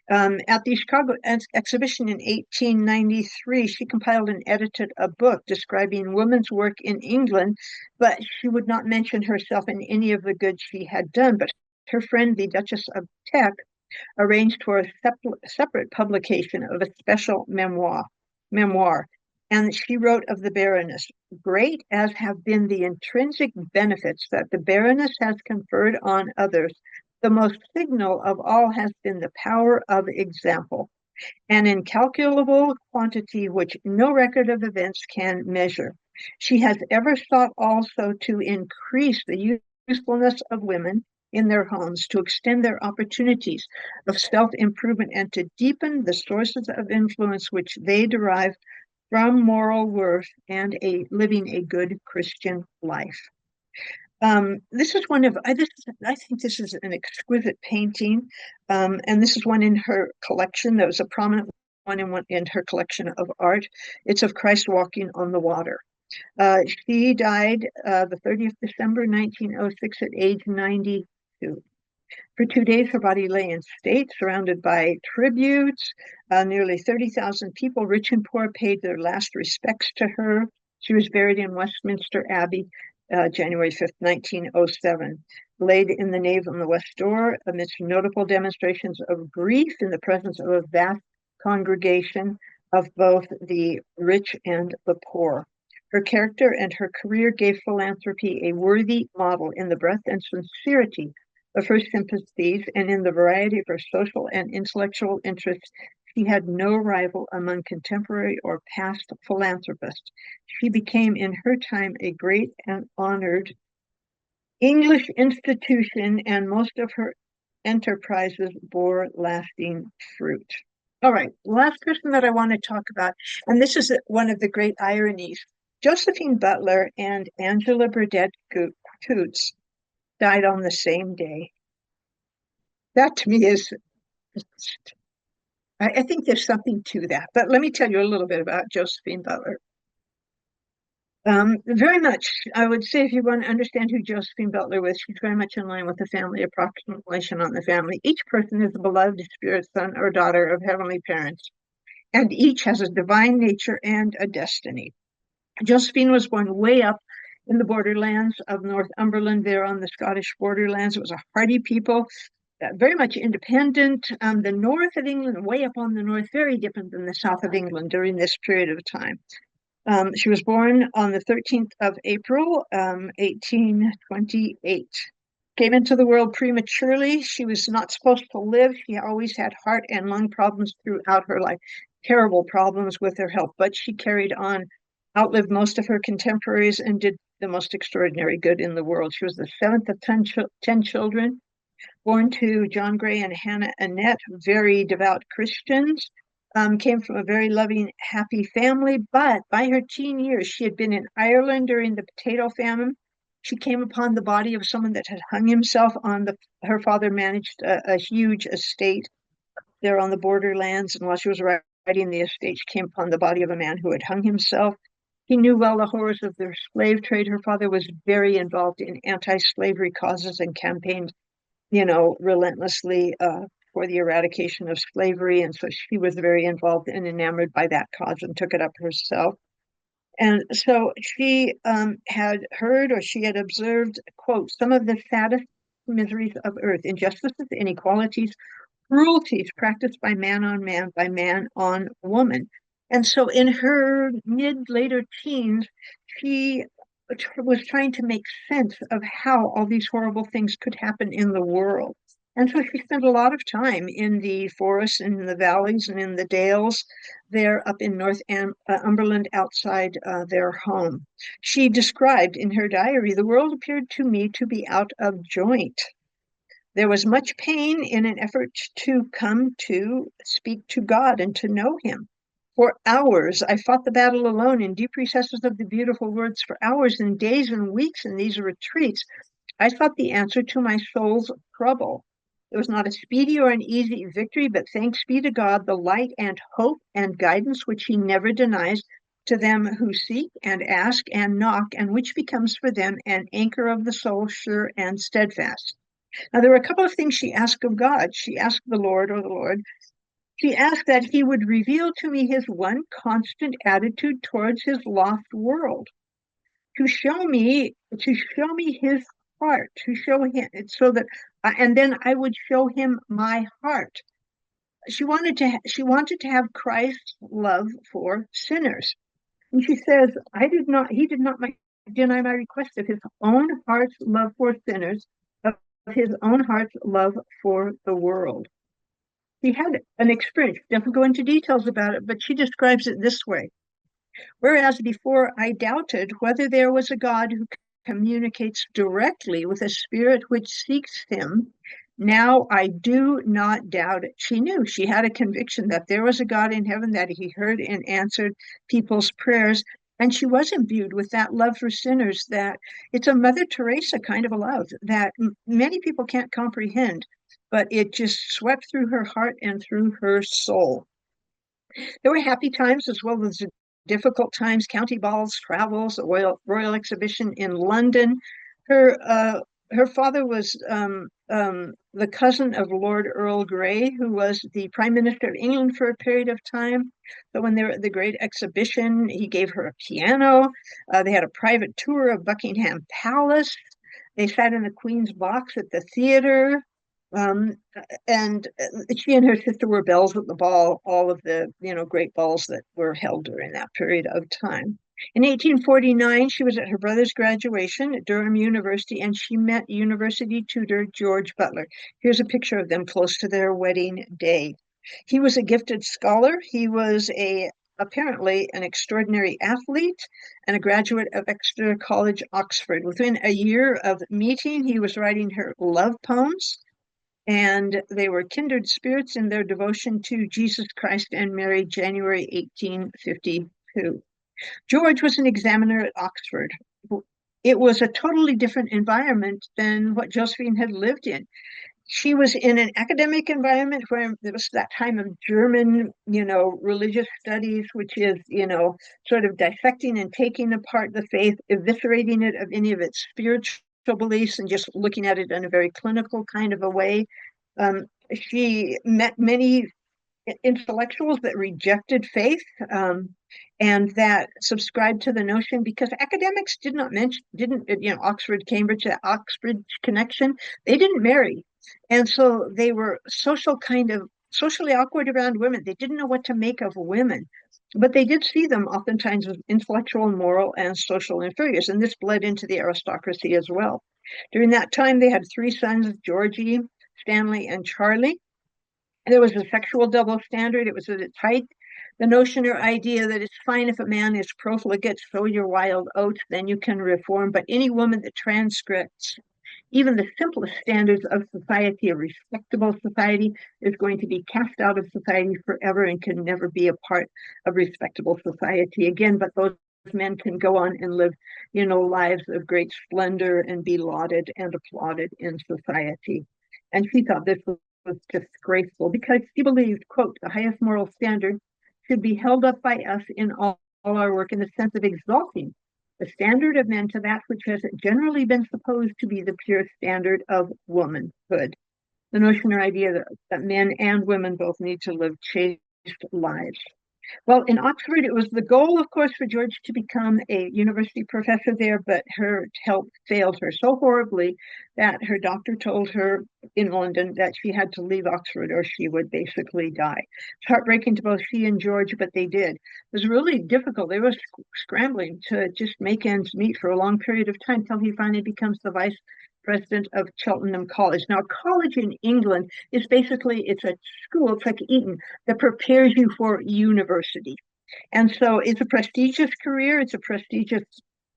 At the Chicago exhibition in 1893, she compiled and edited a book describing women's work in England, but she would not mention herself in any of the good she had done. But her friend, the Duchess of Teck, arranged for a separate publication of a special memoir. And she wrote of the Baroness, great as have been the intrinsic benefits that the Baroness has conferred on others, the most signal of all has been the power of example, an incalculable quantity which no record of events can measure. She has ever sought also to increase the usefulness of women in their homes, to extend their opportunities of self-improvement, and to deepen the sources of influence which they derive from moral worth and living a good Christian life. This is one of, I think this is an exquisite painting, and this is one in her collection. There was a prominent one in her collection of art. It's of Christ walking on the water. She died the 30th December 1906 at age 92. For 2 days, her body lay in state, surrounded by tributes. Nearly 30,000 people, rich and poor, paid their last respects to her. She was buried in Westminster Abbey, January 5th, 1907, laid in the nave on the west door amidst notable demonstrations of grief in the presence of a vast congregation of both the rich and the poor. Her character and her career gave philanthropy a worthy model in the breadth and sincerity of her sympathies and in the variety of her social and intellectual interests. She had no rival among contemporary or past philanthropists. She became in her time a great and honored English institution, and most of her enterprises bore lasting fruit. All right, the last person that I want to talk about, and this is one of the great ironies, Josephine Butler and Angela Burdett Coutts died on the same day. That to me is, I think there's something to that. But let me tell you a little bit about Josephine Butler. Very much, I would say, if you want to understand who Josephine Butler was, she's very much in line with the family approximation on the family. Each person is a beloved spirit son or daughter of heavenly parents, and each has a divine nature and a destiny. Josephine was born way up in the borderlands of Northumberland, there on the Scottish borderlands. It was a hardy people, very much independent. The north of England, way up on the north, very different than the south of England during this period of time. She was born on the 13th of April, 1828. Came into the world prematurely. She was not supposed to live. She always had heart and lung problems throughout her life, terrible problems with her health, but she carried on outlived most of her contemporaries and did the most extraordinary good in the world. She was the seventh of 10 children, born to John Gray and Hannah Annette, very devout Christians. Came from a very loving, happy family, but by her teen years, she had been in Ireland during the potato famine. She came upon the body of someone that had hung himself on the. Her father managed a huge estate there on the borderlands, and while she was writing the estate, she came upon the body of a man who had hung himself. He knew well the horrors of the slave trade. Her father was very involved in anti-slavery causes and campaigned, relentlessly for the eradication of slavery. And so she was very involved and enamored by that cause and took it up herself. And so she had heard, or she had observed, quote, some of the saddest miseries of earth, injustices, inequalities, cruelties practiced by man on woman. And so in her later teens, she was trying to make sense of how all these horrible things could happen in the world. And so she spent a lot of time in the forests and in the valleys and in the dales there up in Northumberland outside their home. She described in her diary, the world appeared to me to be out of joint. There was much pain in an effort to come to speak to God and to know him. For hours, I fought the battle alone in deep recesses of the beautiful words. For hours and days and weeks in these retreats, I sought the answer to my soul's trouble. It was not a speedy or an easy victory, but thanks be to God, the light and hope and guidance which he never denies to them who seek and ask and knock, and which becomes for them an anchor of the soul, sure and steadfast. Now, there were a couple of things she asked of God. She asked the Lord, or the Lord, she asked that he would reveal to me his one constant attitude towards his lost world, to show me his heart, to show him, so that, and then I would show him my heart. She wanted to have Christ's love for sinners. And she says, he did not deny my request of his own heart's love for sinners, his own heart's love for the world. He had an experience, doesn't go into details about it, but she describes it this way. Whereas before I doubted whether there was a God who communicates directly with a spirit which seeks him, now I do not doubt it. She knew, she had a conviction that there was a God in heaven, that he heard and answered people's prayers. And she was imbued with that love for sinners, that it's a Mother Teresa kind of a love that many people can't comprehend, but it just swept through her heart and through her soul. There were happy times as well as difficult times, county balls, travels, a royal exhibition in London. Her father was the cousin of Lord Earl Grey, who was the Prime Minister of England for a period of time. But when they were at the Great Exhibition, he gave her a piano. They had a private tour of Buckingham Palace. They sat in the Queen's box at the theater. And she and her sister were belles at the ball, all of the great balls that were held during that period of time. In 1849, she was at her brother's graduation at Durham University, and she met university tutor George Butler. Here's a picture of them close to their wedding day. He was a gifted scholar. He was apparently an extraordinary athlete and a graduate of Exeter College, Oxford. Within a year of meeting, he was writing her love poems, and they were kindred spirits in their devotion to Jesus Christ and Mary, January 1852. George was an examiner at Oxford. It was a totally different environment than what Josephine had lived in. She was in an academic environment where there was that time of German, religious studies, which is, sort of dissecting and taking apart the faith, eviscerating it of any of its spiritual beliefs and just looking at it in a very clinical kind of a way. She met many intellectuals that rejected faith and that subscribed to the notion, because academics didn't Oxford, Cambridge, that Oxford connection, they didn't marry. And so they were socially awkward around women. They didn't know what to make of women, but they did see them oftentimes as intellectual, moral, and social inferiors. And this bled into the aristocracy as well. During that time, they had 3 sons, Georgie, Stanley, and Charlie. There was a sexual double standard. It was at its height. The notion or idea that it's fine if a man is profligate, sow your wild oats, then you can reform, but any woman that transgress even the simplest standards of society, a respectable society, is going to be cast out of society forever and can never be a part of respectable society again. But those men can go on and live, lives of great splendor and be lauded and applauded in society. And she thought this was disgraceful because she believed, quote, the highest moral standard should be held up by us in all our work in the sense of exalting the standard of men to that which has generally been supposed to be the pure standard of womanhood. The notion or idea that men and women both need to live chaste lives. Well, in Oxford, it was the goal, of course, for George to become a university professor there, but her health failed her so horribly that her doctor told her in London that she had to leave Oxford or she would basically die. It's heartbreaking to both she and George, but they did. It was really difficult. They were scrambling to just make ends meet for a long period of time until he finally becomes the vice president of Cheltenham College. Now, college in England is basically, it's a school, it's like Eton, that prepares you for university. And so it's a prestigious career, it's a prestigious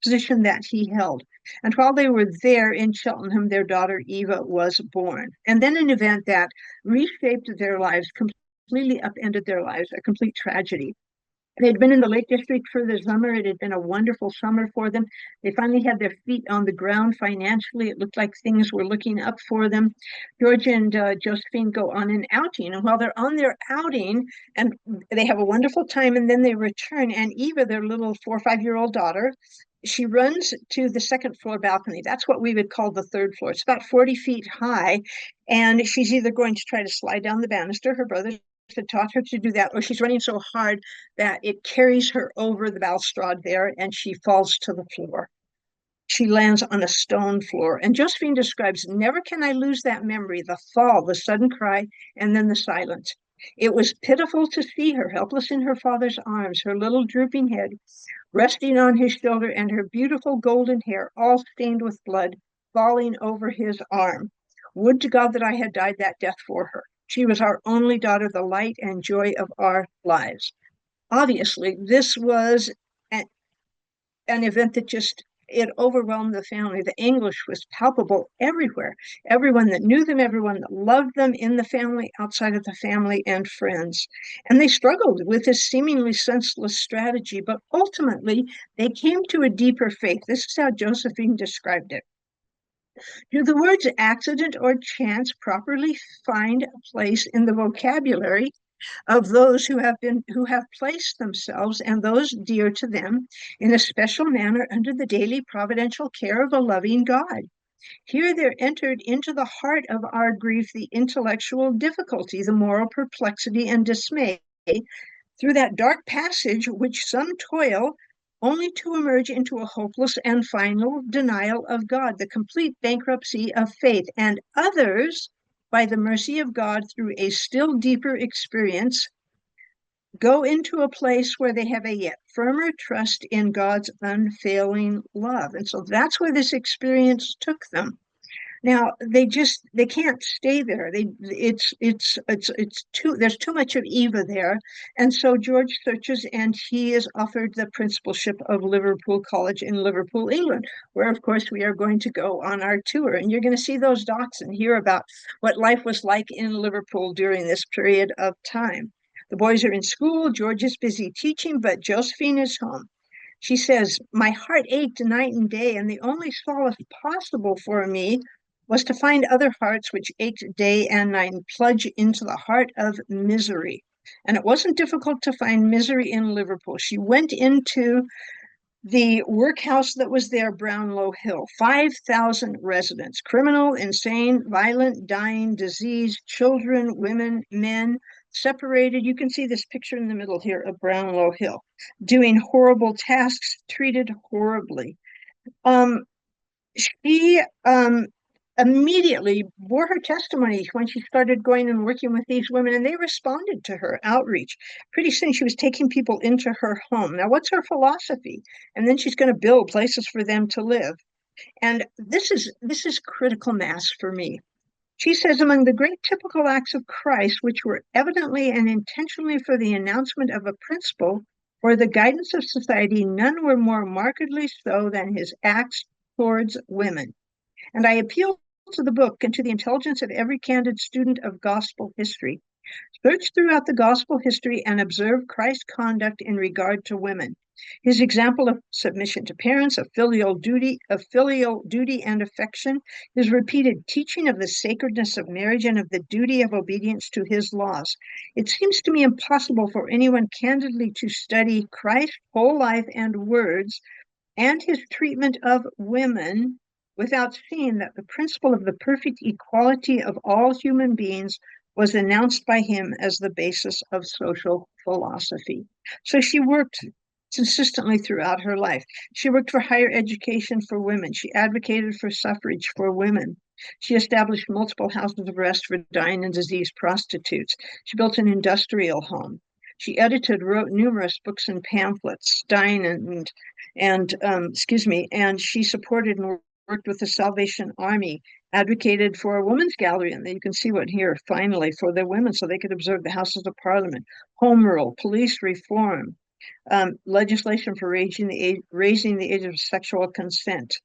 position that he held. And while they were there in Cheltenham, their daughter Eva was born. And then an event that reshaped their lives, completely upended their lives, a complete tragedy. They'd been in the Lake District for the summer. It had been a wonderful summer for them. They finally had their feet on the ground financially. It looked like things were looking up for them. George and Josephine go on an outing. And while they're on their outing, and they have a wonderful time, and then they return, and Eva, their little 4 or 5-year-old daughter, she runs to the second floor balcony. That's what we would call the third floor. It's about 40 feet high. And she's either going to try to slide down the banister. Her brother had taught her to do that, or she's running so hard that it carries her over the balustrade there and she falls to the floor. She lands on a stone floor. And Josephine describes, never can I lose that memory, the fall, the sudden cry, and then the silence. It was pitiful to see her helpless in her father's arms, her little drooping head resting on his shoulder, and her beautiful golden hair all stained with blood falling over his arm. Would to God that I had died that death for her. She was our only daughter, the light and joy of our lives. Obviously, this was an event that it overwhelmed the family. The anguish was palpable everywhere. Everyone that knew them, everyone that loved them in the family, outside of the family, and friends. And they struggled with this seemingly senseless strategy, but ultimately they came to a deeper faith. This is how Josephine described it. Do the words accident or chance properly find a place in the vocabulary of those who have placed themselves and those dear to them in a special manner under the daily providential care of a loving God? Here there entered into the heart of our grief the intellectual difficulty, the moral perplexity and dismay, through that dark passage which some toil only to emerge into a hopeless and final denial of God, the complete bankruptcy of faith, and others, by the mercy of God, through a still deeper experience, go into a place where they have a yet firmer trust in God's unfailing love. And so that's where this experience took them. Now they can't stay there. There's too much of Eva there. And so George searches, and he is offered the principalship of Liverpool College in Liverpool, England, where of course we are going to go on our tour. And you're going to see those dots and hear about what life was like in Liverpool during this period of time. The boys are in school, George is busy teaching, but Josephine is home. She says, my heart ached night and day, and the only solace possible for me was to find other hearts which ached day and night and plunge into the heart of misery. And it wasn't difficult to find misery in Liverpool. She went into the workhouse that was there, Brownlow Hill, 5,000 residents, criminal, insane, violent, dying, diseased, children, women, men, separated. You can see this picture in the middle here of Brownlow Hill, doing horrible tasks, treated horribly. She immediately bore her testimony when she started going and working with these women, and they responded to her outreach. Pretty soon she was taking people into her home. Now, what's her philosophy? And then she's going to build places for them to live. And this is critical mass for me. She says, among the great typical acts of Christ, which were evidently and intentionally for the announcement of a principle or the guidance of society, none were more markedly so than his acts towards women. And I appeal to the book and to the intelligence of every candid student of gospel history. Search throughout the gospel history and observe Christ's conduct in regard to women. His example of submission to parents, of filial duty and affection, his repeated teaching of the sacredness of marriage and of the duty of obedience to his laws. It seems to me impossible for anyone candidly to study Christ's whole life and words and his treatment of women without seeing that the principle of the perfect equality of all human beings was announced by him as the basis of social philosophy. So she worked consistently throughout her life. She worked for higher education for women. She advocated for suffrage for women. She established multiple houses of rest for dying and diseased prostitutes. She built an industrial home. She wrote numerous books and pamphlets, and she supported and worked with the Salvation Army, advocated for a women's gallery, and you can see what here, finally, for the women so they could observe the Houses of Parliament, home rule, police reform, legislation for raising the age of sexual consent,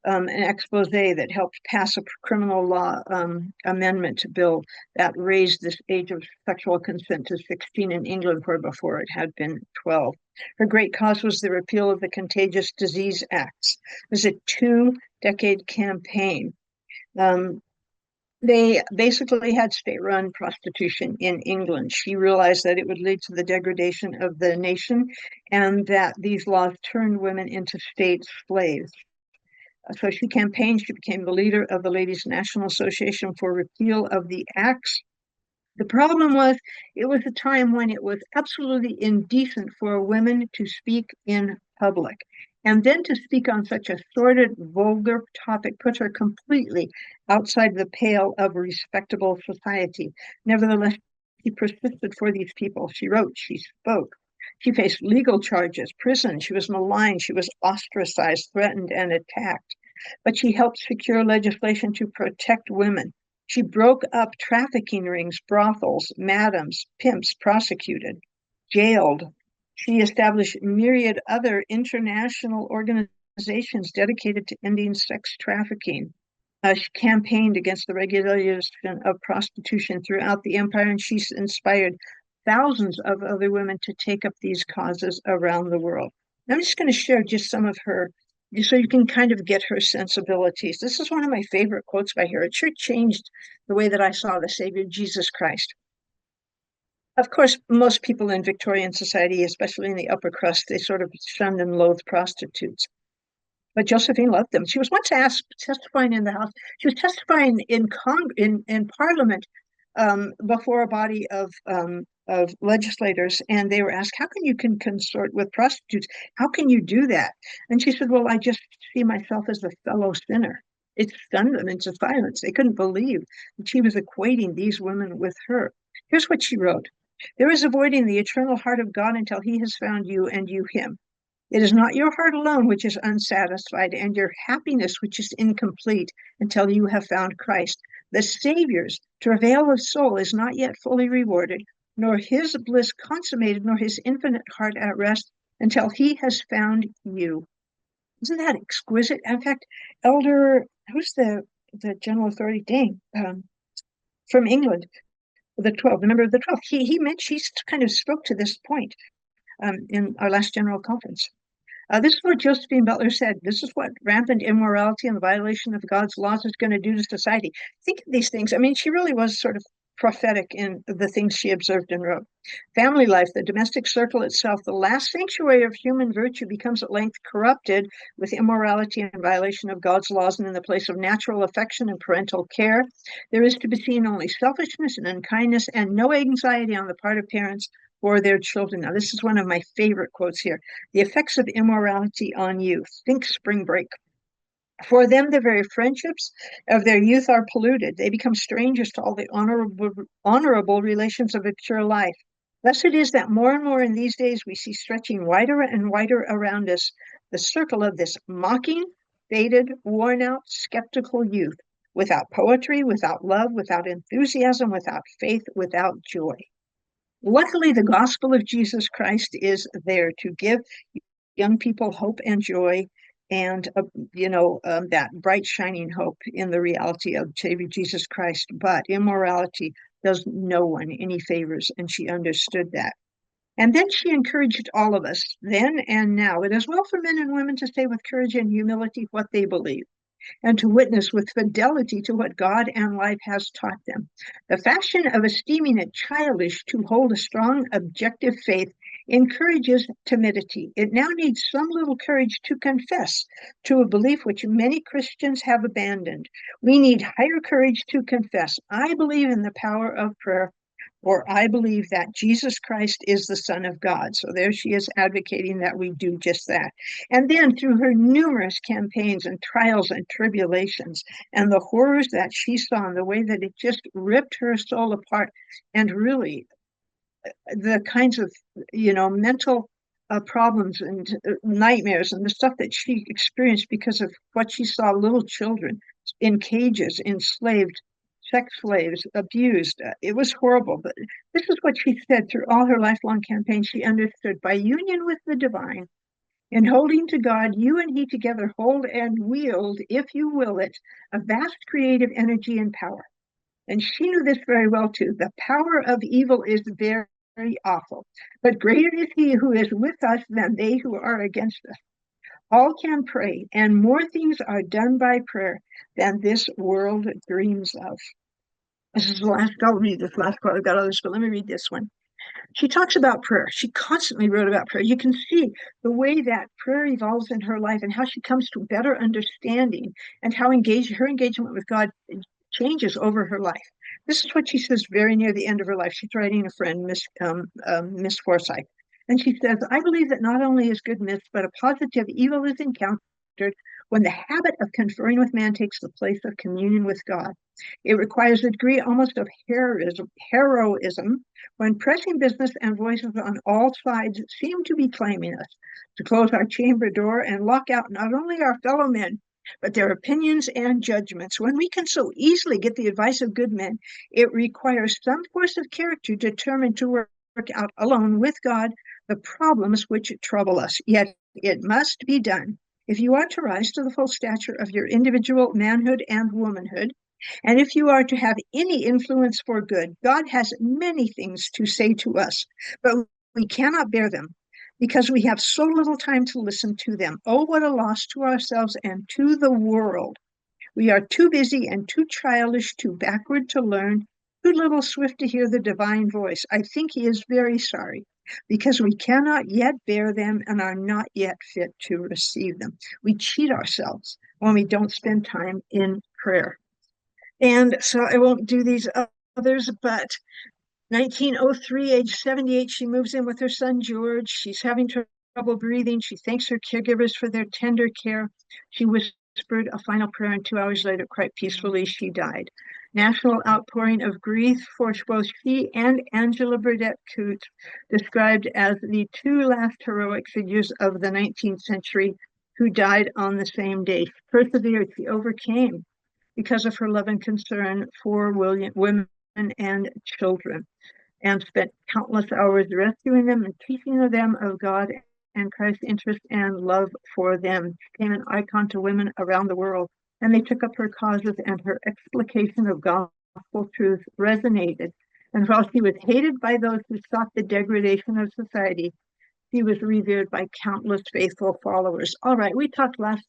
an expose that helped pass a criminal law amendment bill that raised this age of sexual consent to 16 in England, where before it had been 12. Her great cause was the repeal of the Contagious Disease Acts. It was a 2-decade campaign. They basically had state-run prostitution in England. She realized that it would lead to the degradation of the nation and that these laws turned women into state slaves. So she campaigned. She became the leader of the Ladies' National Association for repeal of the acts. The problem was, it was a time when it was absolutely indecent for women to speak in public. And then to speak on such a sordid, vulgar topic put her completely outside the pale of respectable society. Nevertheless, she persisted for these people. She wrote, she spoke. She faced legal charges, prison. She was maligned. She was ostracized, threatened, and attacked. But she helped secure legislation to protect women. She broke up trafficking rings, brothels, madams, pimps, prosecuted, jailed. She established myriad other international organizations dedicated to ending sex trafficking. She campaigned against the regulation of prostitution throughout the empire, and she inspired thousands of other women to take up these causes around the world. I'm just going to share just some of her, so you can kind of get her sensibilities. This is one of my favorite quotes by her. It sure changed the way that I saw the Savior, Jesus Christ. Of course, most people in Victorian society, especially in the upper crust, they sort of shunned and loathed prostitutes. But Josephine loved them. She was once asked, testifying in the House, she was testifying in Parliament before a body of legislators, and they were asked, how can you consort with prostitutes? How can you do that? And she said, well, I just see myself as a fellow sinner. It stunned them into silence. They couldn't believe that she was equating these women with her. Here's what she wrote. There is avoiding the eternal heart of God until he has found you and you him. It is not your heart alone which is unsatisfied and your happiness which is incomplete until you have found Christ. The Savior's travail of soul is not yet fully rewarded, nor his bliss consummated, nor his infinite heart at rest until he has found you. Isn't that exquisite? In fact, who's the general authority? From England, the member of the 12th, he kind of spoke to this point in our last general conference. This is what Josephine Butler said. This is what rampant immorality and the violation of God's laws is going to do to society. Think of these things. I mean, she really was sort of prophetic in the things she observed and wrote. Family life, the domestic circle itself, the last sanctuary of human virtue, becomes at length corrupted with immorality and violation of God's laws, and in the place of natural affection and parental care, there is to be seen only selfishness and unkindness and no anxiety on the part of parents for their children. Now, this is one of my favorite quotes here. The effects of immorality on youth. Think spring break. For them, the very friendships of their youth are polluted. They become strangers to all the honorable relations of a pure life. Thus it is that more and more in these days we see stretching wider and wider around us the circle of this mocking, faded, worn-out, skeptical youth, without poetry, without love, without enthusiasm, without faith, without joy. Luckily, the gospel of Jesus Christ is there to give young people hope and joy, and that bright shining hope in the reality of Savior Jesus Christ. But immorality does no one any favors, and she understood that. And then she encouraged all of us, then and now, it is well for men and women to say with courage and humility what they believe, and to witness with fidelity to what God and life has taught them. The fashion of esteeming it childish to hold a strong, objective faith encourages timidity. It now needs some little courage to confess to a belief which many Christians have abandoned. We need higher courage to confess, I believe in the power of prayer, or I believe that Jesus Christ is the Son of God. So there she is advocating that we do just that. And then through her numerous campaigns and trials and tribulations and the horrors that she saw and the way that it just ripped her soul apart, and really the kinds of, mental problems and nightmares and the stuff that she experienced because of what she saw, little children in cages, enslaved, sex slaves, abused. It was horrible. But this is what she said through all her lifelong campaign. She understood, by union with the divine, in holding to God, you and he together hold and wield, if you will it, a vast creative energy and power. And she knew this very well too. The power of evil is very, very awful, but greater is he who is with us than they who are against us. All can pray, and more things are done by prayer than this world dreams of. This is the last, I'll read this last part. I've got others, but let me read this one. She talks about prayer. She constantly wrote about prayer. You can see the way that prayer evolves in her life and how she comes to better understanding, and how her engagement with God changes over her life. This is what she says very near the end of her life. She's writing a friend, Miss Forsyth. And she says, I believe that not only is good missed, but a positive evil is encountered when the habit of conferring with man takes the place of communion with God. It requires a degree almost of heroism when pressing business and voices on all sides seem to be claiming us, to close our chamber door and lock out not only our fellow men, but their opinions and judgments. When we can so easily get the advice of good men, it requires some force of character determined to work out alone with God the problems which trouble us. Yet it must be done if you are to rise to the full stature of your individual manhood and womanhood, and if you are to have any influence for good. God has many things to say to us, but we cannot bear them because we have so little time to listen to them. Oh, what a loss to ourselves and to the world. We are too busy and too childish, too backward to learn, too little swift to hear the divine voice. I think he is very sorry, because we cannot yet bear them and are not yet fit to receive them. We cheat ourselves when we don't spend time in prayer. And so I won't do these others, but 1903, age 78, she moves in with her son, George. She's having trouble breathing. She thanks her caregivers for their tender care. She whispered a final prayer, and 2 hours later, quite peacefully, she died. National outpouring of grief for both she and Angela Burdett Coote, described as the two last heroic figures of the 19th century who died on the same day. She persevered, she overcame because of her love and concern for women and children, and spent countless hours rescuing them and teaching them of God and Christ's interest and love for them. She became an icon to women around the world, and they took up her causes, and her explication of gospel truth resonated. And while she was hated by those who sought the degradation of society, she was revered by countless faithful followers. All right, we talked last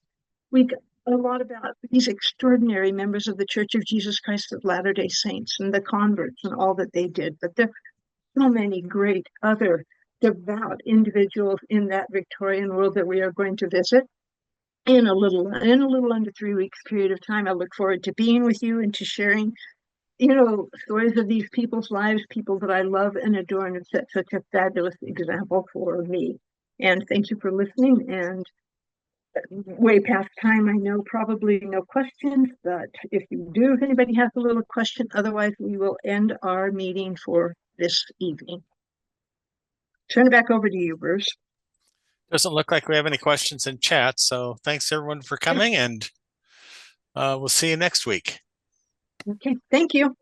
week a lot about these extraordinary members of the Church of Jesus Christ of Latter-day Saints and the converts and all that they did. But there are so many great other devout individuals in that Victorian world that we are going to visit in a little under 3 weeks period of time. I look forward to being with you and to sharing, stories of these people's lives, people that I love and adore and have set such a fabulous example for me. And thank you for listening. And way past time, I know, probably no questions, but if anybody has a little question, otherwise we will end our meeting for this evening. Turn it back over to you, Bruce. Doesn't look like we have any questions in chat, so thanks everyone for coming, and we'll see you next week. Okay, thank you.